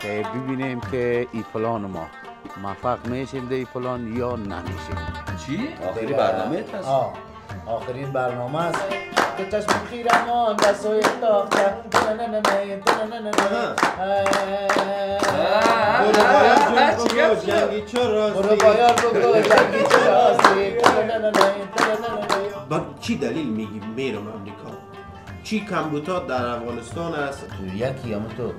که ببینیم که این پلان ما موفق میشیم در این پلان یا نمیشیم. چی؟ آخری برنامه هست؟ آخرین برنامه است که چشم خیرمان دستوی تاخته جنگی چراستی برو باید بگو جنگی چراستی. با چی دلیل میگی میرم امریکا؟ چی کمبوتات در افغانستان است؟ تو یکی همون تو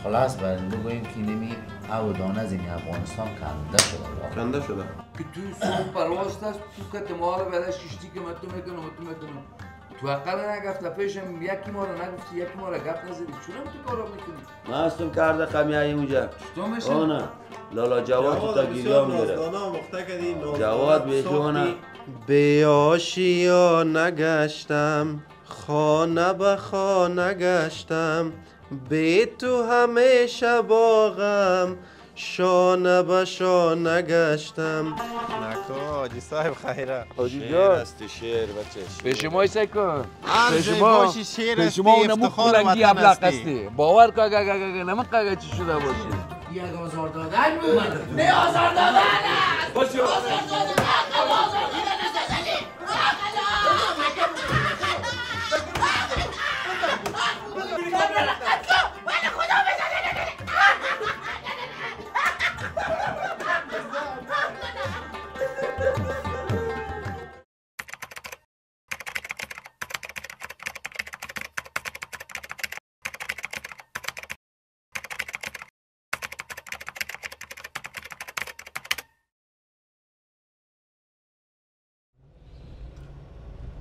خلاص بریم بگوییم که نمی او دانه از این افغانستان کنده شده. کنده شده که توی صبح پرواز هست تو که تمام بعد شیشتی که من تو میکنم تو حقا نگفته پیشم یکی ما رو نگفتی یکی ما رو گفت نزدی چونم تو کارا میکنی؟ من هستم کرده قمیایی اونجا چطور میشه؟ آنه لالا جواد تا گیریا میگره جواد بیشونه به آشیا نگشتم خانه به خانه گشتم به تو همیشه باغم شانه به شانه گشتم نکو حاجی صاحب خیره شیر است شیر بچه به شما ایسا کن به شما اونمو کلنگی ابلق هستی باور که نمک چی شده باشی یک آزار دادن بود نه آزار دادن است آزار دادن آزار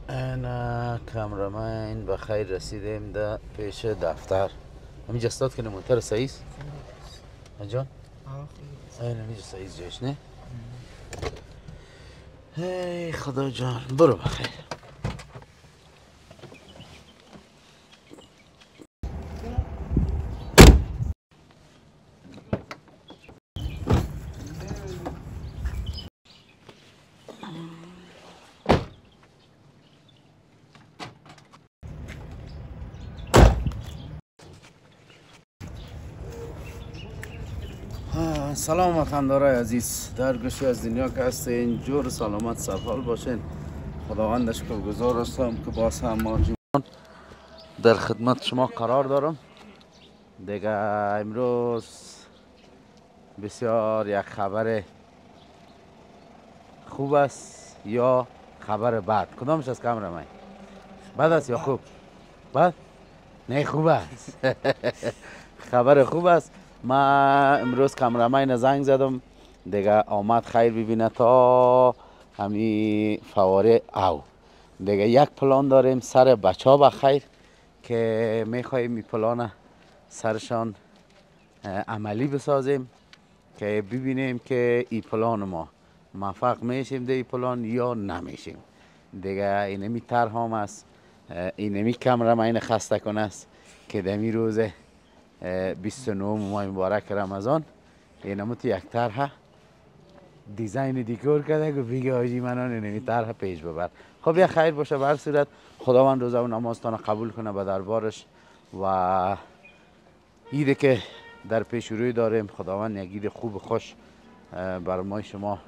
انا کامرامین بخیر رسیدیم در پیش دفتر. همینجا استاد که نمونتر سعیز جان این همینجا سعیز جایش نه ای خدا جان برو بخیر. سلام وطندارای عزیز در گوشه از دنیا که هستین جور سلامت سرحال باشین. خداوند شکرگزار هستم که باز هم ما در خدمت شما قرار دارم دیگه. امروز بسیار یک خبر خوب است یا خبر بد؟ کدامش از کامرامین؟ بد است یا خوب؟ بد؟ نه خوب است. خبر خوب است. من امروز کامرامین زنگ زدم دیگه آمد خیر ببینه تا همی فواره او دیگه یک پلان داریم سر بچه ها بخیر که میخواییم این پلان سرشان عملی بسازیم که ببینیم که این پلان ما موفق میشیم در این پلان یا نمیشیم دیگه. اینمی طرح هم است، اینمی کامرامین خسته کنه است که دمی روز 29 ماه مبارک رمضان اینمو تو یک طرح دیزاین دیکور کرده که بگه آجی منان اینمی طرح پیش ببر. خب یک خیر باشه. به هر صورت خداوند روزه و نمازتان قبول کنه به دربارش و ایده که در پیش روی داریم خداوند یک عید خوب خوش بر ما شما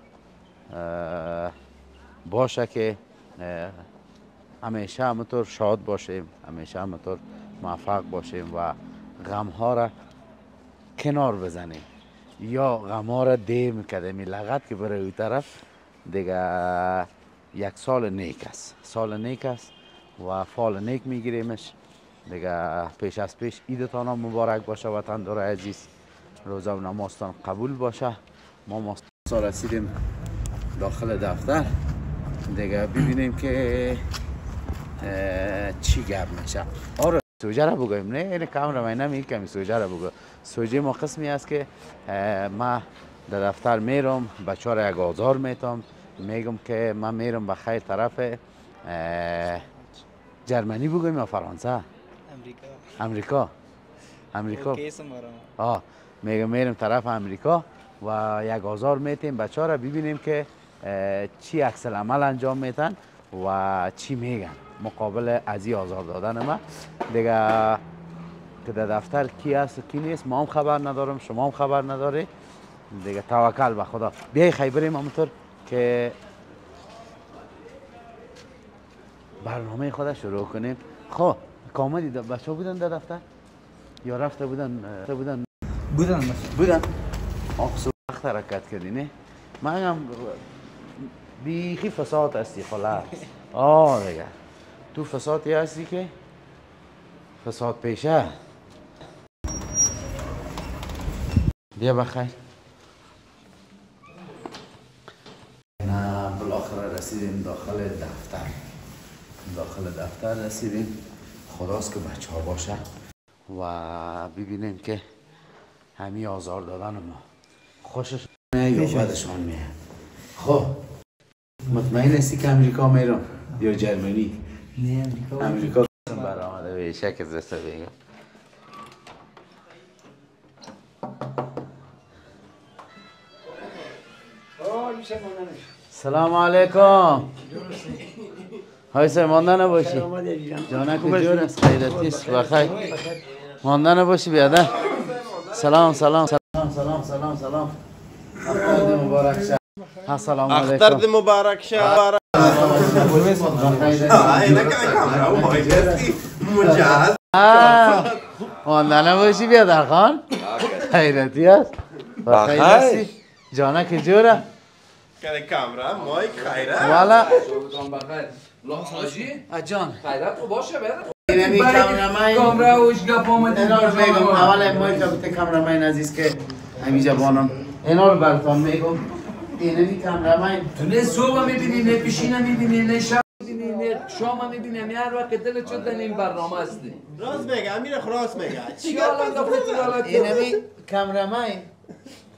باشه که همیشه همونطور شاد باشیم، همیشه همونطور موفق باشیم و غم ها را کنار بزنیم یا غم ها را دیم کدمی لغت که برای اون طرف دیگه یک سال نیک است، سال نیک است و فال نیک میگیریمش دیگه. پیش از پیش عیدتان هم مبارک باشه وطندار عزیز، روزه و نمازتان قبول باشه. ما رسیدیم داخل دفتر دیگه ببینیم که چی گپ میشه. آره سوژه را بگویم نه این کامرامین نمی کمی سوژه را بگو. سوژه ما قسمی است که ما در دفتر میرم بچه ها را یک آزار میتم میگم که من میرم به خیر طرف جرمنی بگویم یا فرانسه امریکا میرم طرف امریکا و یک آزار میتیم بچه ها را ببینیم که چی عکس العمل انجام میتن و چی میگن مقابل از این آزار دادن ما دیگه. که در دفتر کی هست و کی نیست ما هم خبر ندارم، شما هم خبر نداری دیگه. توکل به خدا. بیای خیلی بریم همونطور که برنامه خود شروع کنیم. خب کاملی بچه ها بودن در دفتر یا رفته بودن؟ بودن آخسو وقت حرکت کردی نه؟ من هم بیخی فساد هستی خلاص. دیگه تو فسادی هستی که فساد پیشه. بیا بخیر. نه بالاخره رسیدیم داخل دفتر رسیدیم. خداست که بچه ها باشه و ببینیم که همین آزار دادن ما خوشش یا بدشان میاد. خب مطمئن هستی که امریکا میرم یا جرمنی؟ نه امریکا برآمده به شک زسته بگم. سلام علیکم. های سر مانده نباشی جانک جور است. خیرتیست بخیر مانده نباشی بیادر. سلام اختر مبارک شه. السلام علیکم. اختر مبارک شه. مانده نباشی بیادر خان. خیرتی است بخیر جانک جوره. کلی کامرا مایک خیره والا حاجی جان خیرت رو باشه بره. اینمی کامرا اوش گپ آمد اینا رو میگم اول مایک بیت کامرامین عزیز که همیشه بانم اینا رو براتون میگم. اینمی کامرامین تو نه صبح میبینی نه پیشینه میبینی نه شب میبینی نه شام میبینی هر وقت دلت شد در این برنامه هستی. راست میگه امیر راست میگه. چی حالا گفتی تو اینمی کامرامین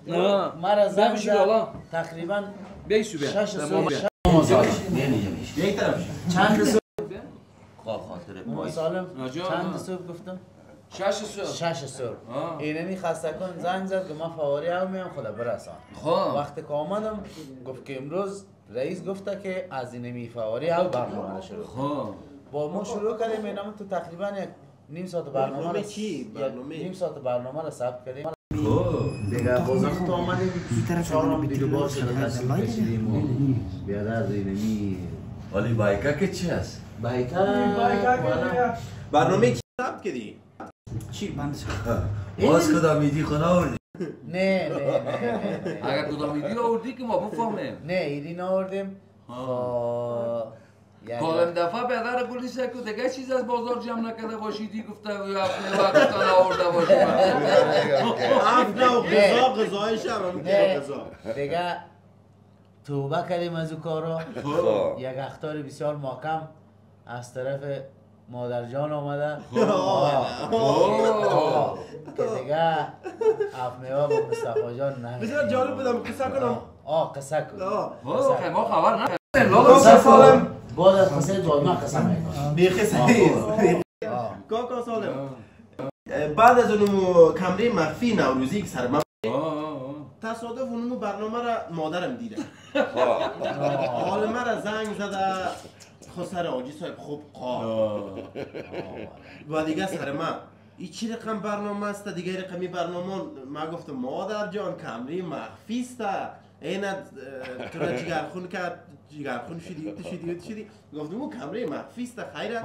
نه مرا زنگ حالا تقریبا بیشو بیا 6 صبح یک طرف چند صبح خاطر سالم چند صبح گفتم 6 صبح. اینمی خسته کن زنگ زد که من فواری هم میام خدا برسان. وقتی که آمدم گفت که امروز رئیس گفته که از اینمی فواری هم برنامه شروع کنیم. با ما شروع کردیم اینم تو تقریبا یک نیم ساعت برنامه نیم ساعت برنامه را ثبت کردیم. دیگه بازم تو آمدیم چهارم دیگه باز شده تصمیم کشیدیم و بیادر اینمی ولی بایکا که چی هست؟ بایکا برنامه چی ثبت کردی؟ چی بندش باز کدام میدی خونه آوردی؟ نه اگر کدام ایدی آوردی که ما بفهمیم. نه ایدی نآوردیم. کالم دفعه بیادر پلیس که دیگه چیز از بازار جمع نکرده باشیدی گفته وقتا نآورده باشی. غذای شب دیگه توبه کردیم از او کارا. یک اخطار بسیار محکم از طرف مادر جان آمده که دیگه افمیوه با مصطفی جان نمیده. بسیار جالب بودم قصه کنم. قصه کن. ما خبر نداریم. بعد از قصه جان من قصه میکنم. بی قصه کاکا سالم. بعد از اونمو کمره مخفی نوروزی که سر من تصادف اونمو برنامه را مادرم دیده. حال من را زنگ زده خسر آجی صاحب خوب و دیگه سر من این چی رقم برنامه است دیگه رقمی برنامه. من گفتم مادر جان کمره مخفی است اینا تو را جگرخون کرد جگرخون شدی گفتم اون کمره مخفی است خیره.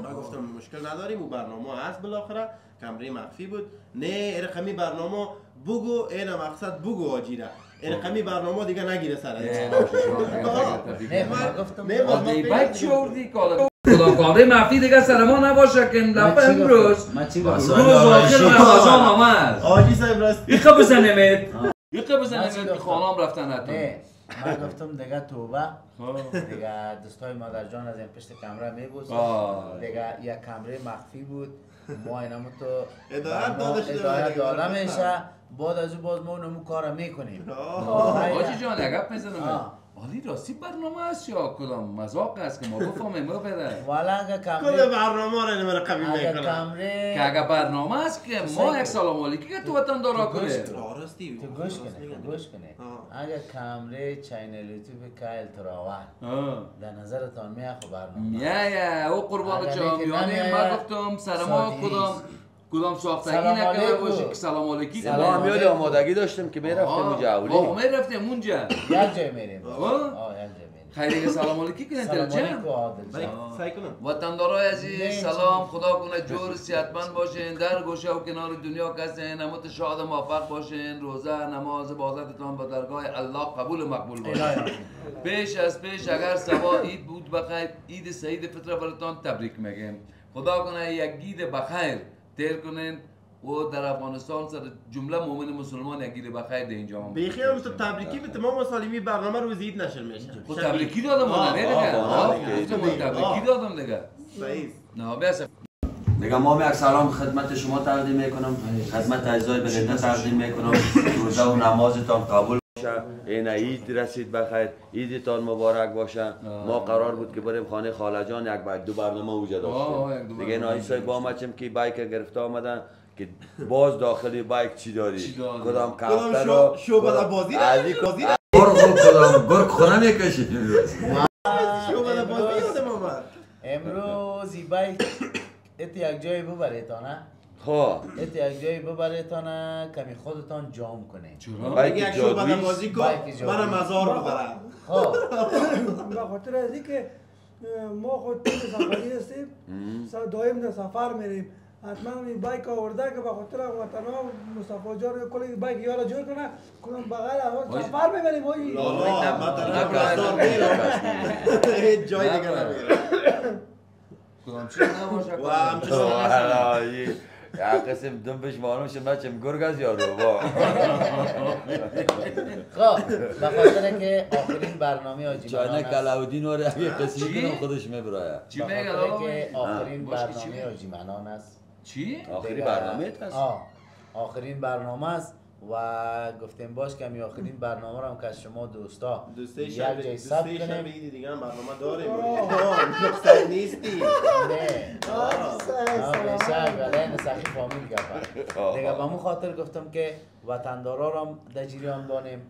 من گفتم مشکل نداریم اون برنامه هست بالاخره کمره مخفی بود. نه رقمی برنامه بگو اینا مقصد بگو آجیره رقمی برنامه دیگه نگیره سر نه باید چی آوردی کامره مخفی دیگه سر ما نباشه که این دفعه امروز روز آخر رمضان آمد. آجی صاحب راست یقه بزنیمت خانم رفتن نه من گفتم دیگه توبه دیگه دوستای مادر جان از این پشت کمره میبوس دیگه یک کمره مخفی بود ما اینمو تو ادایت داده میشه بعد از او باز ما اونمو کارو میکنیم. آجی جان اگه میزنم ولی راستی برنامه هست یا کدام مذاق است که ما بفهمیم ما پدر والا اگه کل برنامه را نمره قبیل میکنم که اگه برنامه است که ما یک سلام علیکی که تو وطن دارا کنه تو گوش کنه اگه کمره چینل یوتیوب کایل تراون در نظرتان میاد خب برنامه یا او قربان جامیانه ما گفتم سر ما کدام ساختگی سلام نکنه علیکم. باشه که سلام علیکی ما هم یاد آمادگی داشتیم که میرفتیم جولی. ما میرفتیم اونجا. یک جای میریم یک جای میریم خیلی سلام علیکی کنید سلام دلجان. علیکم عادل جان. سعی کنم وطندارای عزیز سلام، خدا کنه جور صحتمند باشین، در گوشه و کنار دنیا کسین، همت شاد و موفق باشین، روزه نماز عبادتتان به درگاه الله قبول و مقبول باشه. پیش از پیش اگر سبا عید بود بخیر، عید سعید فطر براتان تبریک میگیم. خدا کنه یک عید بخیر تیر کنین و در افغانستان سر جمله مؤمن مسلمان یک عید بخیر در اینجا هم بیخی هم تو تبریکی به تمام مسالمی برنامه روز عید نشر میشه. خود تبریکی دادم اونه نه دیگه؟ تبریکی دادم دیگه. صحیح. نه بیاسه دیگه ما یک سلام خدمت شما تقدیم میکنم، خدمت اعضای بلنده تقدیم میکنم. روزه و نمازتان قبول باشه. این عید رسید بخیر، عیدتان مبارک باشه. ما قرار بود که بریم خانه خاله جان، یک بعد دو برنامه اوجا داشتیم. دیگه این آیسای با مچم که بایک گرفته آمدن که باز داخلی بایک چی داری؟ کدام کفتر رو شو بده بازی بازی گرگ خونه میکشید شو بده بازی یادم آمد. امروز این بایک ات یک جایی ببریتانه ها ات یک جایی ببریتانه کمی خودتان جام کنه بایک یک شو بده جادویی بازی کن بایک جادویی. من مزار ببرم. خب به خاطر از اینکه ما خود تیم سفری هستیم دائم در سفر میریم، حتما این بایک آورده که به خاطر وطنا مصطفی جان کلی بایک یارا جور کنه کنم بغل اول سفر میبریم وای لالا من در مزار میرم هیچ جای دیگه نمیرم. کدام چیز نباشه و همچنان یا قسم دنبش معلوم شد بچم گرگ از یارو با خب به خاطر که آخرین برنامه حاجی چانه منان است کلاودین واره اگه قسمی چی؟ کنم خودش میبرایه چی به میگه خاطر آقا؟ که آخرین باشه که چی برنامه میگه؟ حاجی منان است چی؟ آخری دیگه- برنامه هست آخرین برنامه است و گفتیم باش کمی آخرین برنامه رو هم که از شما دوستا دوسته یک شب جای ثبت دوسته کنیم شب دیگه هم برنامه داریم. نقصان نیستی. نه همیشه گلین سخی فامیل گفت دیگه به مو خاطر گفتم که وطندارا رو هم در جریان بانیم،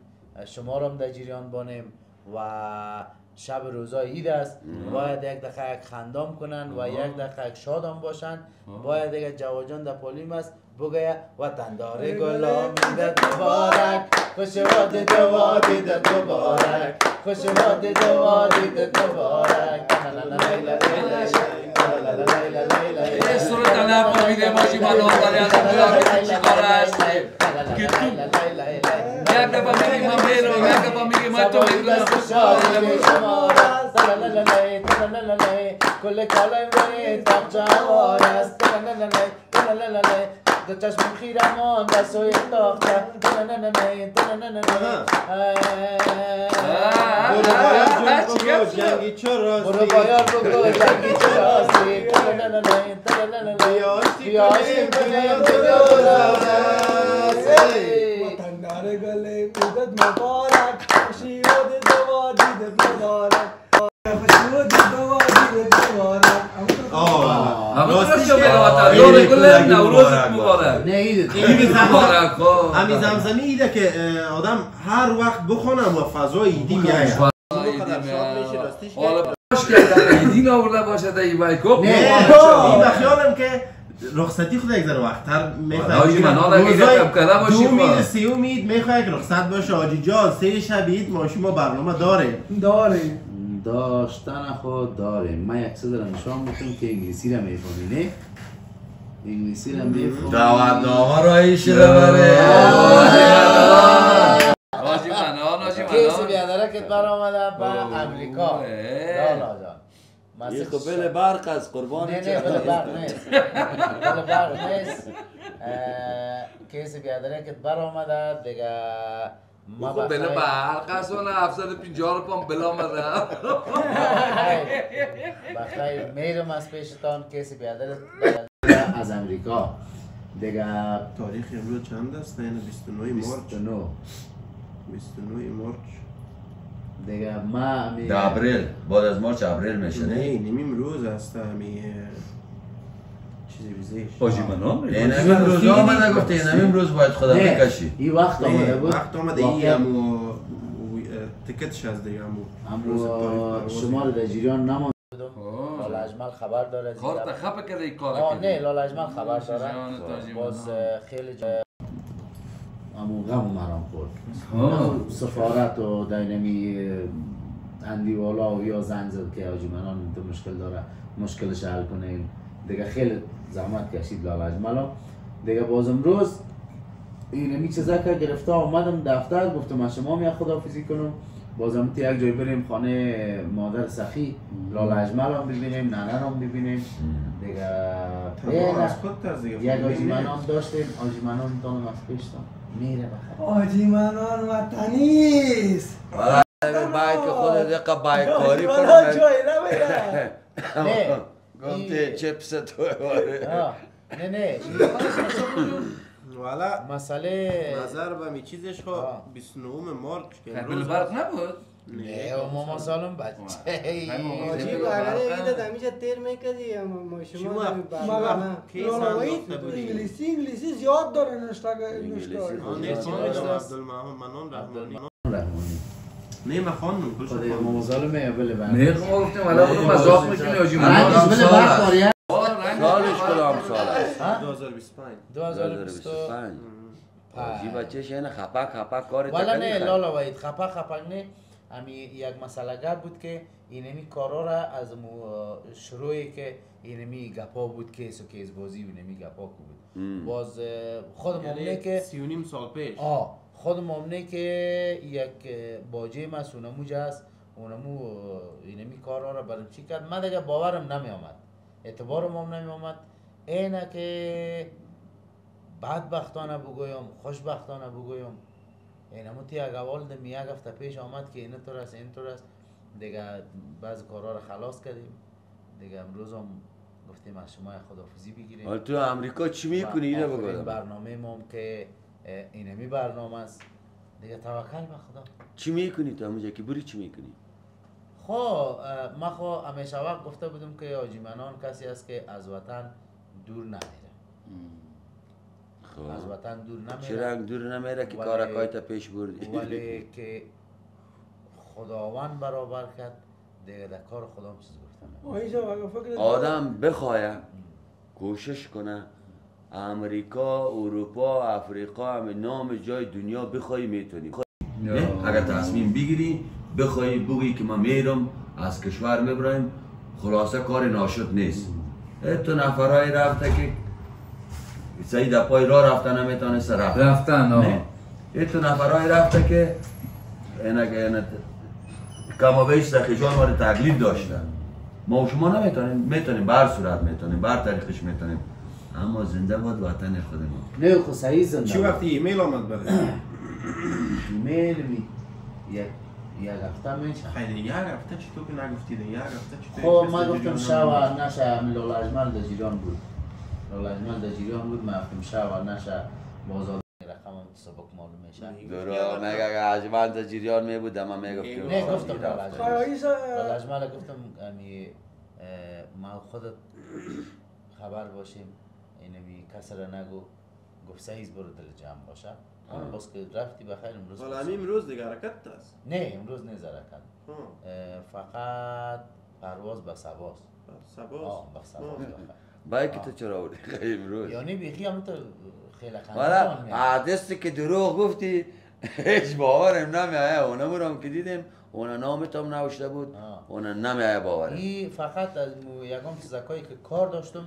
شما رو هم در جریان بانیم و شب روزای عید است، باید یک دقیقه یک خندام کنن و یک دقیقه یک شادام باشن. باید دیگه جواجان در پولیم است بگه وطندار گلامی در مبارک، خوش واد دوادی در مبارک، خوش واد دوادی در مبارک. یه صورت نفهمیده ماشی من آمداری از اونجا که چی کار هستی که تو یک دفعه میگی من بیرم یک دفعه میگی من تو میکنم کل کالم روی تب جوار است دو چشم خیرمان و سوی تاخته جنگی چه راستی برو باید بگو جنگی چه راستی بیاشیم کنیم دنیا راستی وطندار گله عیدت مبارک، خوشی و دوا دیدت مبارک، خوشی و دوا دیدت مبارک. نه عیدت همین زمزمی ایده که آدم هر وقت بخونم و فضای ایدی میایه. حالا باش کرده ایدین آورده باشه در این بایکو این بخیالم که رخصتی خود یک ذره وقتتر حاجی من حالا اگه کم کرده باشیم دومید سیومید میخواه که رخصت باشه حاجی جان 3 شب عید ما برنامه داریم داشتن خود داریم. من یک چیز دارم نشان میکنم که انگلیسی را میفهمی نه؟ انگلیسی را میفهمی دعوت نامه را ایش رو بره حاجی منان کیسی بیادرکت بر آمده به امریکا لالا جان یه خب بله برق از قربان نه بله برق نیست بله برق نیست کیسی بیادرکت بر آمده دیگه ما خب بله برق است و 750 رو پام بلا آمده بخیر میرم از پیشتان کیسی بیادرت از امریکا دیگه تاریخ امروز چند است؟ 29 مارچ 29 مارچ دیگه ما در ابریل بعد از مارچ ابریل میشه نه نه؟ نمیم روز است همی چیزی بیزیش حاجی منان این همین روز آمده گفته این همین روز باید خدا بکشی این وقت آمده بود وقت آمده ای همو تکتش از دیگه همو شما رو در جریان نماند حالا اجمل خبر داره کارت خفه کرده این کار نه لاله اجمل خبر داره جان تاجی باز من. خیلی امون غم مرام خورد سفارت و دینمی اندیوالا و یا زنگ زد که آجی منان تو مشکل داره مشکلش حل کنیم دیگه خیلی زحمت کشید لاله اجمل دیگه باز امروز اینمی چیزا که گرفته آمدم دفتر گفتم از شما می خداحافظی کنم بازم یک جای بریم خانه مادر سخی لاله اجمل هم ببینیم ننه هم ببینیم دیگه یک آجی منان داشتیم آجی منان دانم از پیشتم میره بخیر آجی منان وطنیست باید که خود دقیقه باید کاری منان کنم جایی نمیره نه گفته چپس تو نه والا مسئله نظر به می چیزش خو 29 مارچ که بل برق نبود نه ماما سالم بچه آجی برای ایده دمیشه تیر میکردی ما شما انگلیسی زیاد داره نشته نه من خواندم خدا ماما سالمه بله نه خب گفتیم حالا خودم مذاق میکنی آجی من سالش کدام سال است 2025 2025 آجی بچهش اینه خپک کاری والا نه لالا وید خپک نه امی یک مسئله گپ بود که اینمی کارا را از شروعی که اینمی گپا بود کیس و کیس بازی و اینمی گپا بود باز خود ممنه که 39 سال پیش خود ممنه که یک باجه مسونمو جاست اونمو اینمی کارا را برام چی کرد من دیگه باورم نمی آمد اعتبارم هم نمی آمد اینه که بدبختانه بگویم خوشبختانه بگویم اینمو تی اگوال دم یک هفته پیش آمد که اینه طور است این طور است دیگه بعض کارها را خلاص کردیم دیگه امروز هم گفتیم از شما خداحافظی بگیریم حالا تو امریکا چی میکنی اینه بگو برنامه ما که اینمی برنامه است دیگه توکل به خدا چی میکنی تو همونجا که بری چی میکنی خب ما خو همیشه وقت گفته بودم که آجی منان کسی است که از وطن دور نمیره از وطن دور نمیره چرا دور نمیره که کارکایت پیش بردی ولی که خداوند برابر کرد دیگه در کار خدا هم چیز گفتم آدم بخواه کوشش کنه امریکا اروپا افریقا همه نام جای دنیا بخوای میتونی اگر تصمیم بگیری بخوای بگی که من میرم از کشور میبرایم خلاصه کار ناشد نیست تو نفرای رفته که سعی در پای راه رفتن نمیتونست رفتن تو نفرای رفته که اینه کما بیش در خجال ما رو تقلید داشتن ما و شما میتونیم بر صورت میتونیم بر طریقش میتونیم اما زنده بود وطن خود ما نه خو صحیح زنده چی وقتی ایمیل آمد برای ایمیل یک هفته میشه خیلی یک هفته چطور که نگفتید یک هفته خب من گفتم شاور نشه لاله اجمل در جریان بود لاله اجمل در جریان بود من گفتم شاور نشه بازار رقم سبک معلوم میشه درا مگه اگه اجمل در جریان میبود اما میگفتم نه گفتم لاله اجمل گفتم ما خودت خبر باشیم اینمی کسی را نگو گفت سعیز برو دل جمع باشه باز که رفتی بخیر امروز حالا امروز دیگه حرکت است نه امروز نیز حرکت فقط پرواز به سباست به سباست بایک تو چرا آوردی امروز یعنی بیخی هم تو خیلی والا خنده دستی که دروغ گفتی هیچ باورم نمیایه اونمو رو هم که دیدیم اونا نامت هم نوشته بود اونا نمیایه باورم این فقط از یکم چیزکایی که کار داشتم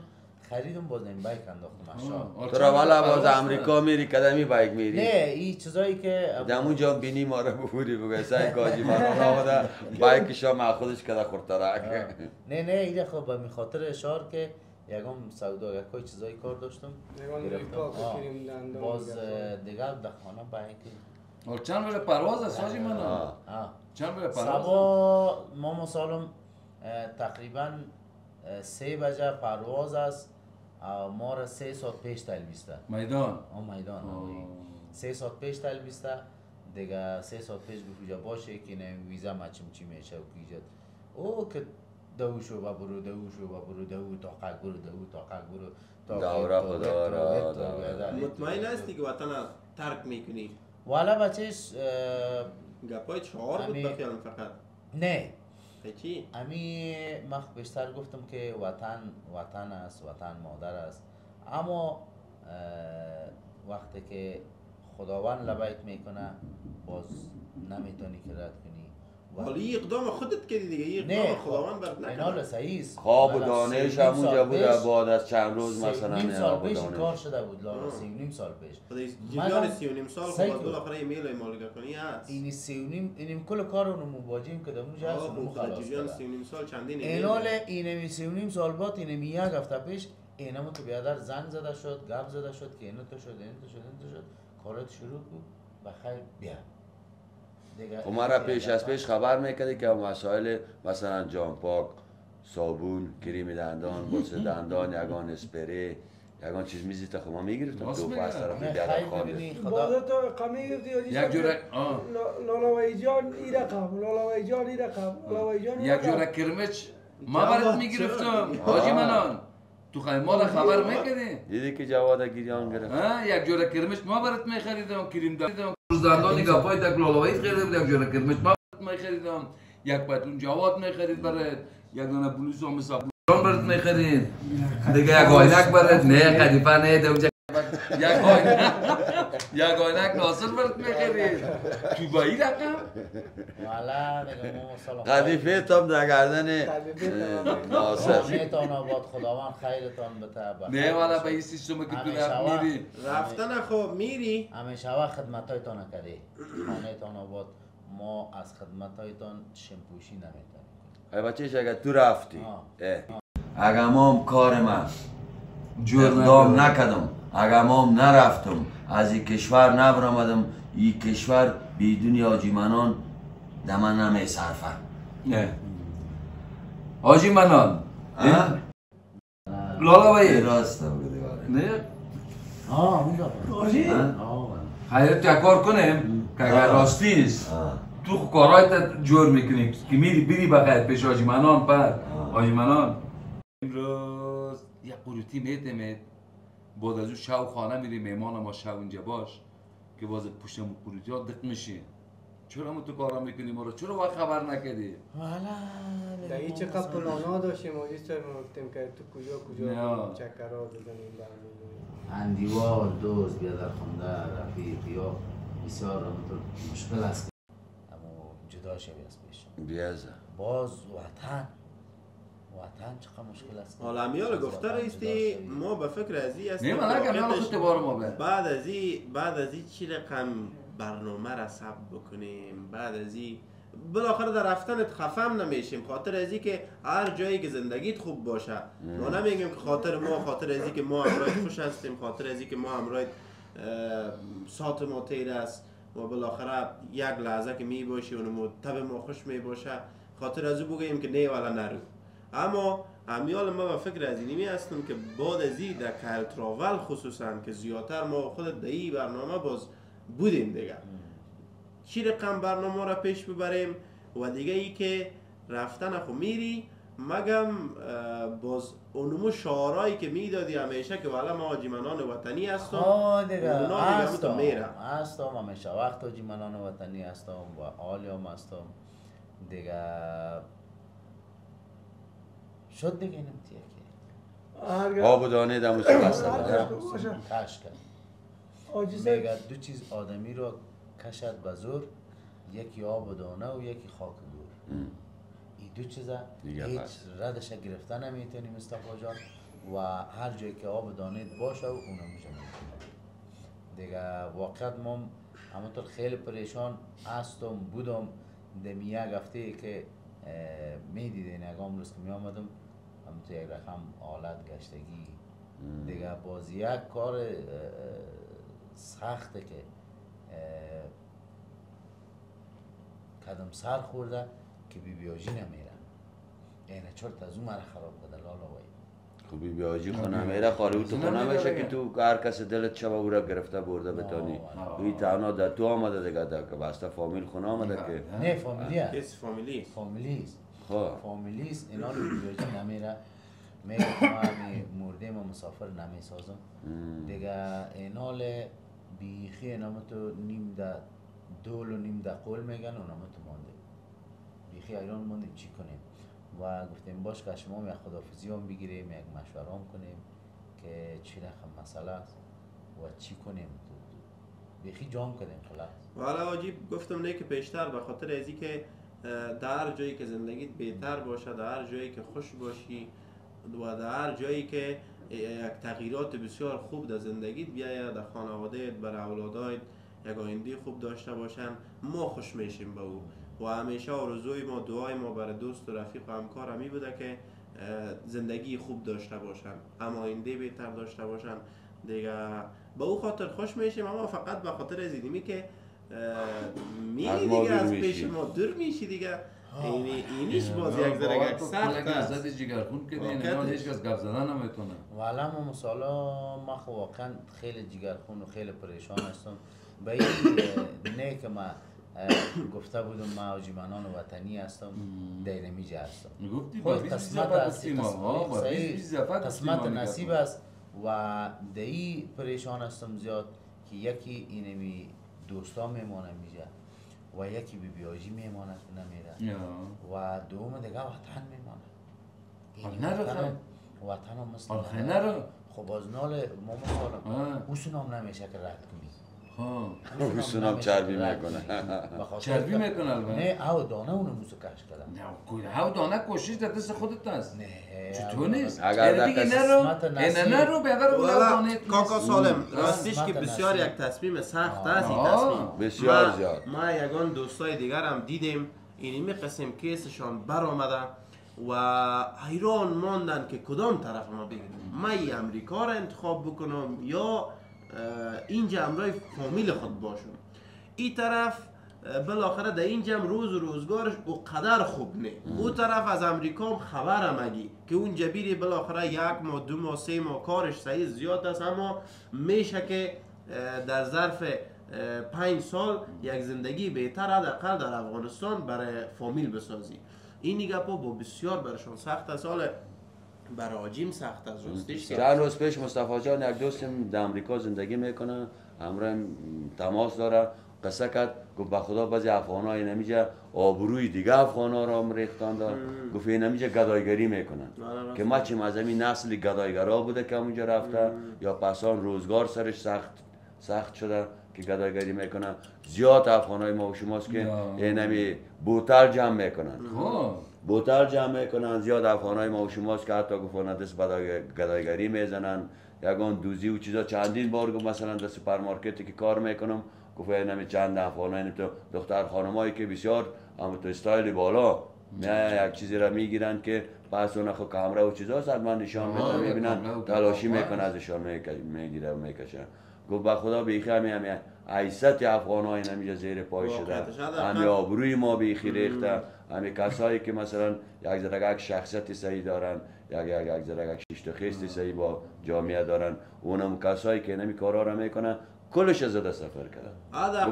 خریدم باز این بایک انداختم تو را والا باز امریکا میری کدمی بایک میری نه این چیزایی که دمونجا بینی ما رو ببوری بگه سعی کاجی من آمده بایکشا ما خودش کده خورترک نه ایده خب به خاطر اشار که یکم سودا یکای چیزایی کار داشتم باز دیگه در خانه بایک چند بره پرواز است آجی من چند بره پرواز سبا ما سالم تقریبا 3 بجه پرواز است ما را 3 ساعت پیش تلبیسته میدان میدان 3 ساعت پیش تلبیسته دیگه 3 ساعت پیش بفوجا باشه که نه ویزا مچم چی میشه و کیجد او که دوشو برو تاقق برو دورا خدا مطمئن هستی که وطن ترک میکنی والا بچهش گپای 4 بود بخیالم فقط نه چی؟ امی مخ بیشتر گفتم که وطن است، وطن مادر است. اما وقتی که خداوند لبیک میکنه باز نمیتونی که رد کنی. ولی اقدام خودت کردی دیگه، این اقدام خداوند برات نکنه. اینال صحیح است. خواب و دانش همونجا بود بعد از چند روز مثلا نیم سال پیش خواب و کار دانش. شده بود لالا 3.5 سال پیش. جریان 3.5 سال خب باز بالاخره ایمیل مالک کنی هست. این 3.5 اینم کل کار رو مواجهیم که دمونجا هست اونمو خلاص جریان کرده. 3.5 سال چندین اینال اینمی 3.5 سال بعد اینمی یک هفته پیش اینمو تو بیادر زنگ زده شد، گپ زده شد که اینو تو شد، اینو تو شد، اینو تو شد. کارات شروع بود بخیر بیا. خب ما را پیش از پیش خبر میکردی که مسائل مثلا جان پاک، صابون، کریم دندان، قرص دندان، یگان اسپری، یگان چیز میزیتا خب ما میگرفتم تو پس طرف بیادر خانه. بازه تو قمی گفتی یک جوره لالاوی جان ای رقم، لالاوی جان ای رقم، لالاوی جان ای یک رقم. جوره کرمچ ما برات میگرفتم حاجی منان تو خیمه خبر میکردی؟ دیدی که جواد گیریان گرفت. یک جوره کرمچ ما برات میخریدم، کریم دندان گپای تک لالاوی خریده بود، یک جوره کرمچ ما برات میخریدم، یک پتون جواد میخرید برات، یک دونه بلوز و صابون برات میخرید، دیگه یک آینک برات نه قدیفه نه دوجه یک آینک ناصر برات میخرید تو با این رقم والا دیگه ما سلام قدیفه تام در گردن ناصر. میتون آباد خداوند خیرتان بده. نه والا به این سیستم که تو رفت میری رفتن خب میری همیشه وقت خدمتایتان کردی. خانهتان آباد ما از خدمتایتان شمپوشی نمیتونیم. ای بچهش اگر تو رفتی اگر ما کار من اقدام نکردم، اگر ما نرفتم از این کشور نبرامدم، این کشور بدون حاجی منان دمن نمی صرفه. نه حاجی منان لالا بایی راست بگه نه اونجا حاجی خیرت یک کار کنیم که اگر راستی است تو کارهایت جور میکنی که میری بری بخیر پیش حاجی منان پر حاجی منان امروز یک قروتی میتمید بعد از اون شو خانه میری میمان ما شو اینجا باش که باز پشت قروتی ها دق میشی چرا ما تو کارا میکنی ما رو چرا وقت خبر نکردی والا در این چقدر پلانا داشتیم و ایست گفتیم که تو کجا چکرها بزنیم برمیم اندیوار دوست بیادر خونده رفیق یا بسیار مشکل است اما جدا شوی از پیش بیازه باز وطن چقدر مشکل است. حالا امیال گفته رئیستی ما به فکر از این هستیم نه من اگر من خود بار ما به بعد از این چی رقم برنامه را ثبت بکنیم، بعد از این بالاخره در رفتنت خفم نمیشیم خاطر از این که هر جایی که زندگیت خوب باشه. ما نمیگیم که خاطر از این که ما امروز خوش هستیم، خاطر از این که ما امروز ساعت ما تیر است و بالاخره یک لحظه که می باشی اونمو تب ما خوش می باشه خاطر از او بگیم که نه والا نرو. اما امیال ما به فکر از اینمی هستم که بعد از این در کار تراول خصوصا که زیادتر ما خود در این برنامه باز بودیم دیگه چی رقم برنامه را پیش ببریم و دیگه ای که رفتن خو میری مگم باز اونمو شعارهایی که میدادی همیشه که والا ما حاجیمنان وطنی هستم دیگه هستم همیشه وقت حاجیمنان وطنی هستم و عالیام هستم دیگه شد دیگه اینم تیه که آب و دانه دموش بسته کش کرد میگه دو چیز آدمی رو کشد به زور یکی آب و دانه و یکی خاک دور این دو چیزه هیچ ردش گرفته نمیتونی مصطفی جان و هر جایی که آب و دانه باشه و اونم میشه دیگه واقعا ما همونطور خیلی پریشان هستم بودم دمی یک هفته که میدیدین اگام روز که می آمدم همونطور یک رقم حالت گشتگی دیگه باز یک کار سخته که قدم سر خورده که بیاجی نمیرن اینه چرت از اون مرا خراب بده لالا وای خب بیاجی خونه میره خالی تو خونه میشه که تو هر کس دلت شبه او را گرفته برده بتانی این تنها در تو آمده دیگه که بسته فامیل خونه آمده که نه فامیلی کس فامیلیست خب فامیلیست اینا رو بیاجی نمیره میگه که ما مرده ما مسافر نمیسازم دیگه اینال بیخی اینا تو نیم ده دول و نیم ده قول میگن اونم تو مانده بیخی ایران موندیم چی کنیم و گفتیم باش که شما یک خداحافظی هم بگیریم، یک مشوره هم کنیم که چی رقم مسئله است و چی کنیم. بیخی جام کردیم خلاص. والا عجیب گفتم نه که پیشتر به خاطر ازی که در هر جایی که زندگیت بهتر باشه، در هر جایی که خوش باشی و در هر جایی که یک تغییرات بسیار خوب در زندگیت بیاید، در خانوادهت، بر اولادایت یک آینده خوب داشته باشن، ما خوش میشیم به او. و همیشه آرزوی ما، دعای ما برای دوست و رفیق و همکار همی بوده که زندگی خوب داشته باشن، هم آینده بهتر داشته باشن دیگه. به او خاطر خوش میشیم، اما فقط به خاطر از اینمی که میری دیگه از پیش ما دور میشی دیگه. اینیش باز یک ذره سخت است. زدی جگرخون که دیگه هیچ کس گپ زدن نمیتونه. والا ما مثلا ما واقعا خیلی جگرخون و خیلی پریشان هستم. به این نه که ما گفته بودم ما حاجیمانان وطنی هستم، دیرمیجه هستم. خود قسمت نصیب است و دی پریشان هستم زیاد که یکی اینمی دوستا میمانه میجه و یکی بی بیاجی میمانه نمیره و دوم دیگه وطن میمانه. وطن هم مثل خب از نال ما مثلا اوسون هم نمیشه که رد کنی. اوسون هم چربی میکنه. چربی میکنه البته. نه او دانه اونو موسو کش کردم. نه او دانه کوشش در دست خودت است. نه چطور نیست؟ اگر دیگه نرو به اگر اون دانه کاکا سالم راستش که بسیار یک تصمیم سخت است این تصمیم. بسیار زیاد. ما یگان دوستای دیگر هم دیدیم اینمی قسم کیسشان برآمده و حیران ماندن که کدام طرف ما بگیریم. ما امریکا را انتخاب بکنم یا اینجا همراه فامیل خود باشم. این طرف بالاخره در اینجا روز و روزگارش او قدر خوب نه. او طرف از امریکا هم خبرم اگی که اونجا بیری بالاخره 1 ماه 2 ماه 3 ماه کارش صحیح زیاد است، اما میشه که در ظرف 5 سال یک زندگی بهتر حداقل در افغانستان برای فامیل بسازی. این نگاه با بسیار برشان سخت است. حالا برای عجیم سخت است راستش. چند روز پیش مصطفی جان یک دوستم در امریکا زندگی میکنه، همراه تماس داره، قصه کرد گفت به خدا بعضی افغان‌ها نمیجه آبروی دیگه افغان‌ها را هم ریختان دار. گفت این نمیجه گدایگری میکنن که ما چیم از همین نسل گدایگرا بوده که اونجا رفته یا پسان روزگار سرش سخت شده که گدایگری میکنن. زیاد افغان‌های ما و شماست که این همی بوتل جمع میکنن، بوتل جمع میکنن. زیاد افغان‌های ما و شماست که حتی گفتن دست گدایگری میزنن، یگان دوزی و چیزا. چندین بار گفت مثلا در سوپرمارکتی که کار میکنم گفت اینمی چند افغان‌های دختر خانمایی که بسیار اما تو استایل بالا نه یک چیزی را میگیرن که پس اون خود کامره و چیزا صد من نشان میدن میبینن تلاشی میکنه ازشان میگیره و میکشه. گفت با خدا بیخی همی عیست افغان‌های نمیجه زیر پای شده، همی آبروی ما بیخی ریخته. همی کسایی که مثلا یک ذره شخصیت صحیح دارن، یک ذره شیشت خیستی صحیح با جامعه دارن، اونم کسایی که نمی کارا را میکنن کلش از زده سفر کردن.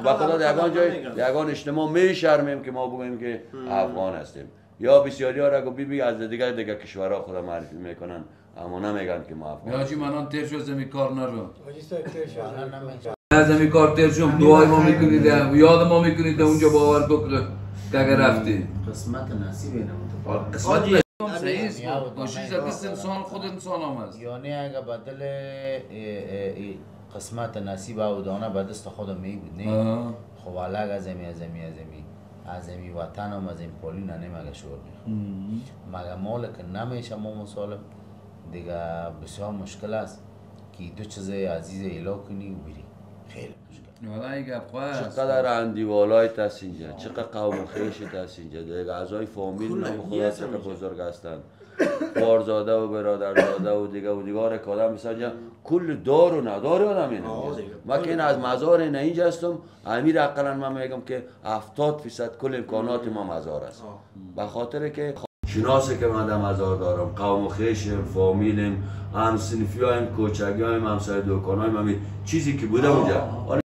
با خدا یگان جای یگان اجتماع میشرمیم که ما بگوییم که افغان هستیم. یا بسیاری ها را گو بی از دیگر کشورها خدا معرفی میکنن اما نمیگن که ما افغان. یاجی منان تیر شو زمین کار نرو. از زمین کار تیر شو دعای ما میکنید یاد ما میکنید اونجا باور بکن که اگر رفتی. قسمت نصیب اینم. قسمت صحیح است. کوشش دست انسان خود انسان هم است. یعنی اگر بدل قسمت نصیب او دانه به دست خود می بود نه. خب الگ از امی وطن هم از این پولین نمیگه شور مگه مال که نمیشه ما مسالم دیگه بسیار مشکل است که دو چیز عزیز اله کنی و بری. خیلی مشکل. چقدر اندیوالایت هست اینجا، چقدر قوم و خیشت هست اینجا دیگه. اعضای فامیل نام خدا چقدر بزرگ هستند، خوارزاده و برادرزاده و دیگار که آدم مثلا کل دار و ندار آدم اینه. من که این از مزار این اینجا هستم امیر اقلا من میگم که 70% کل امکانات ما مزار است. به خاطر که شناسه که من در مزار دارم، قوم و خیشم، فامیلم، هم صنفی هایم، کوچگی هایم، همسای دوکان هایم، همین چیزی که بوده اونجا.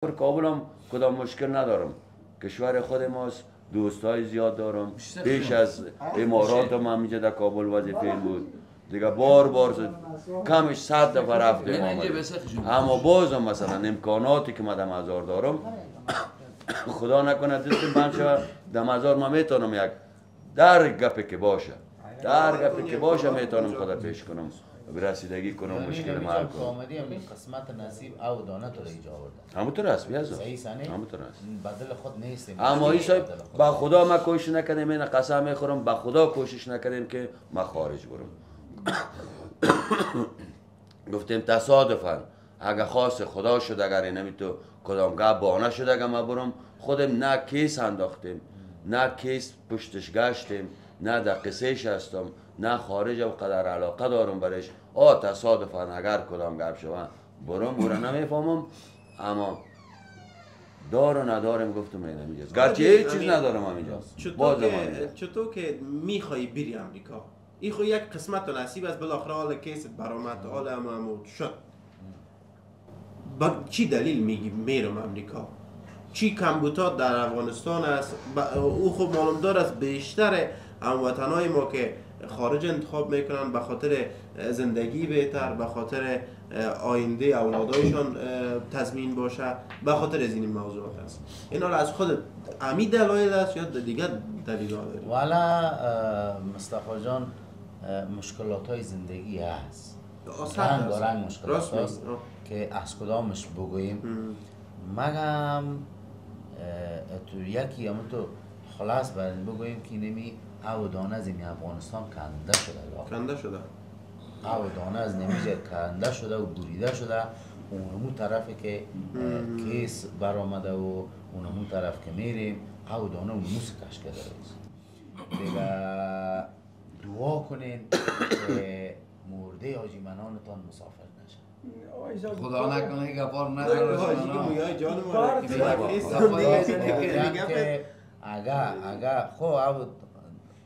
در کابل هم کدام مشکل ندارم، کشور خود ماست، دوستای زیاد دارم. پیش از امارات هم همینجا در کابل وظیفه بود دیگه، بار کمش 100 دفعه رفتیم اما بازم مثلا امکاناتی که من در مزار دارم خدا نکنه دستم بند شود در مزار من میتونم یک در گپی که باشه میتونم خدا پیش کنم برسیدگی کنم مشکل ما حل کنم. آمدی همین قسمت نصیب او دانه تو ایجا آورده. همونطور است بیازم. صحیح سنه؟ همونطور است. بدل خود نیستیم. اما این صاحب با خدا ما کوشش نکردیم، این قسم میخورم با خدا کوشش نکردیم که ما خارج برم. گفتیم تصادفاً اگه خواست خدا شد، اگر اینمی تو کدام گپ بانه شد اگه ما برم، خودم نه کیس انداختیم، نه کیس پشتش گشتیم، نه در قصهش هستم، نه خارج و قدر علاقه دارم برش. تصادفاً اگر کدام گپ شد برم نمیفهمم، اما دار و ندارم گفتم اینجاست، گرچه هیچ چیز ندارم همینجاست. چطور که میخوایی بری امریکا، این خو یک قسمت و نصیب است، بالاخره حال کیست برآمد، حال هم شد. با چی دلیل میگی میرم امریکا؟ چی کمبودات در افغانستان است؟ او خب معلومدار است بیشتر هموطنهای ما که خارج انتخاب میکنن به خاطر زندگی بهتر، به خاطر آینده اولادایشان تضمین باشه، به خاطر از این موضوعات است. اینا از خود امی دلایل است یا دیگر دلیل داری؟ والا مصطفی جان مشکلات های زندگی هست، رنگ و رنگ مشکلات هست که از کدامش بگوییم. مگم تو یکی همون تو خلاص باید بگوییم که نمی او دانه از این افغانستان کنده شده او دانه از نمیجه کنده شده و بریده شده. اونمون طرفی که کیس برآمده و اونمون طرف که میریم او دانه اونمون سکش کرده است. دیگه دعا کنین که مرده حاجی منانتان مسافر نشه. خدا نکنه که بار نداره اگر خو او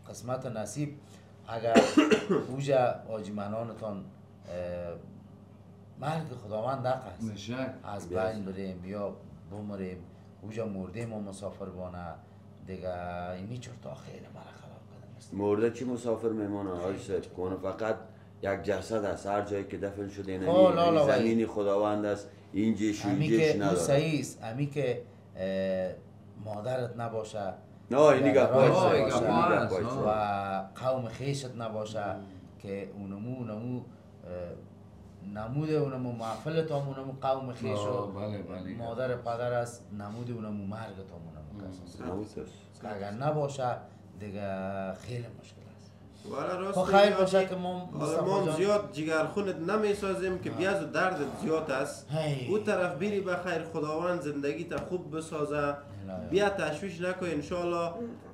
قسمت نصیب اگر اوجا حاجی منانتان مرگ خداوند دق است، از بین بریم یا بمریم، اوجا مرده ما مسافر بانه دیگه اینی چرتا خیلی مرا خراب کردم. مرده چی مسافر میمونه حاج صاحب؟ کنه فقط یک جسد است، هر جایی که دفن شده زمینی خداوند است، اینجیش و اینجیش نداره. صحیح است، امی که مادرت نباشه نه اینی گپای و قوم خیشت نباشه که اونمو نموده اونمو محفلت اونمو قوم خیش و مادر پدر است، نموده اونمو مرگت اونمو کس است. اگر نباشه دیگه خیلی مشکل است. والا راست خیر باشه که ما زیاد جگرخونت نمیسازیم که بیاز و درد زیاد است. او طرف بری بخیر، خداوند زندگی تا خوب بسازه، بیا تشویش نکن. انشالله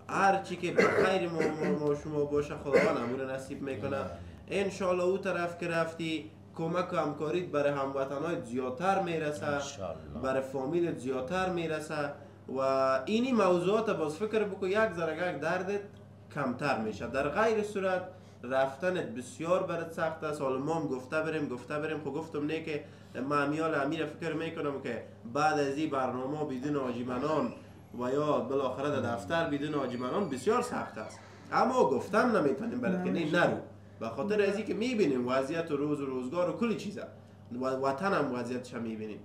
هر چی که بخیر ما شما باشه خداوند امور نصیب میکنه. انشالله او طرف که رفتی کمک و همکاریت برای هموطنهای زیادتر میرسه، برای فامیلت زیادتر میرسه و اینی موضوعات باز فکر بکن یک ذره دردت کمتر میشه. در غیر صورت رفتنت بسیار برات سخت است. حالا ما هم گفته بریم خب گفتم نه که ما امیال امیر فکر میکنم که بعد از این برنامه بدون حاجی منان و یا بالاخره در دفتر بدون حاجی منان بسیار سخت است، اما گفتم نمیتونیم برات که نه نرو، به خاطر ازی که میبینیم وضعیت روز و روزگار و کلی چیزا وطن هم وضعیتش میبینیم.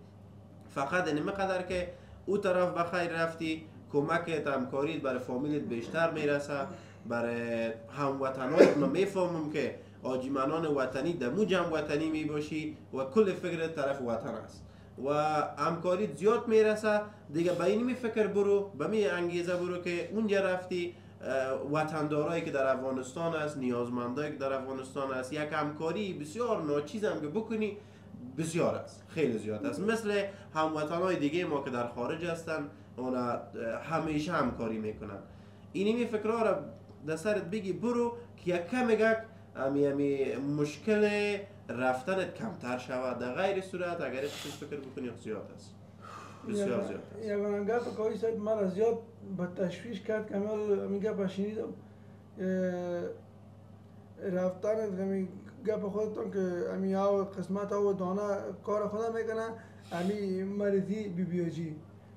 فقط اینقدر که او طرف بخیر رفتی کمکت همکاریت برای فامیلت بیشتر میرسه، برای هموطنات ما میفهمم که حاجی منان وطنی دمو جمع وطنی میباشی و کل فکرت طرف وطن است و همکاریت زیاد میرسه دیگه. به این فکر برو، به می انگیزه برو که اونجا رفتی وطندارایی که در افغانستان است، نیازمندایی که در افغانستان است، یک همکاری بسیار ناچیز هم که بکنی بسیار است، خیلی زیاد است. مثل هموطنای دیگه ما که در خارج هستن اونا همیشه همکاری میکنن. اینی فکرها را در سرت بگی برو که یک کمگک امی مشکل رفتنت کمتر شود. در غیر صورت اگر چیز فکر بکنی زیاد است، بسیار زیاد است. یک گپ که آیساید مرا زیاد به تشویش کرد که امی گپ شنیدم رفتنت امی گپ خودتون که امی ها قسمت ها و دانه کار خدا میکنه امی مریضی بیبیوجی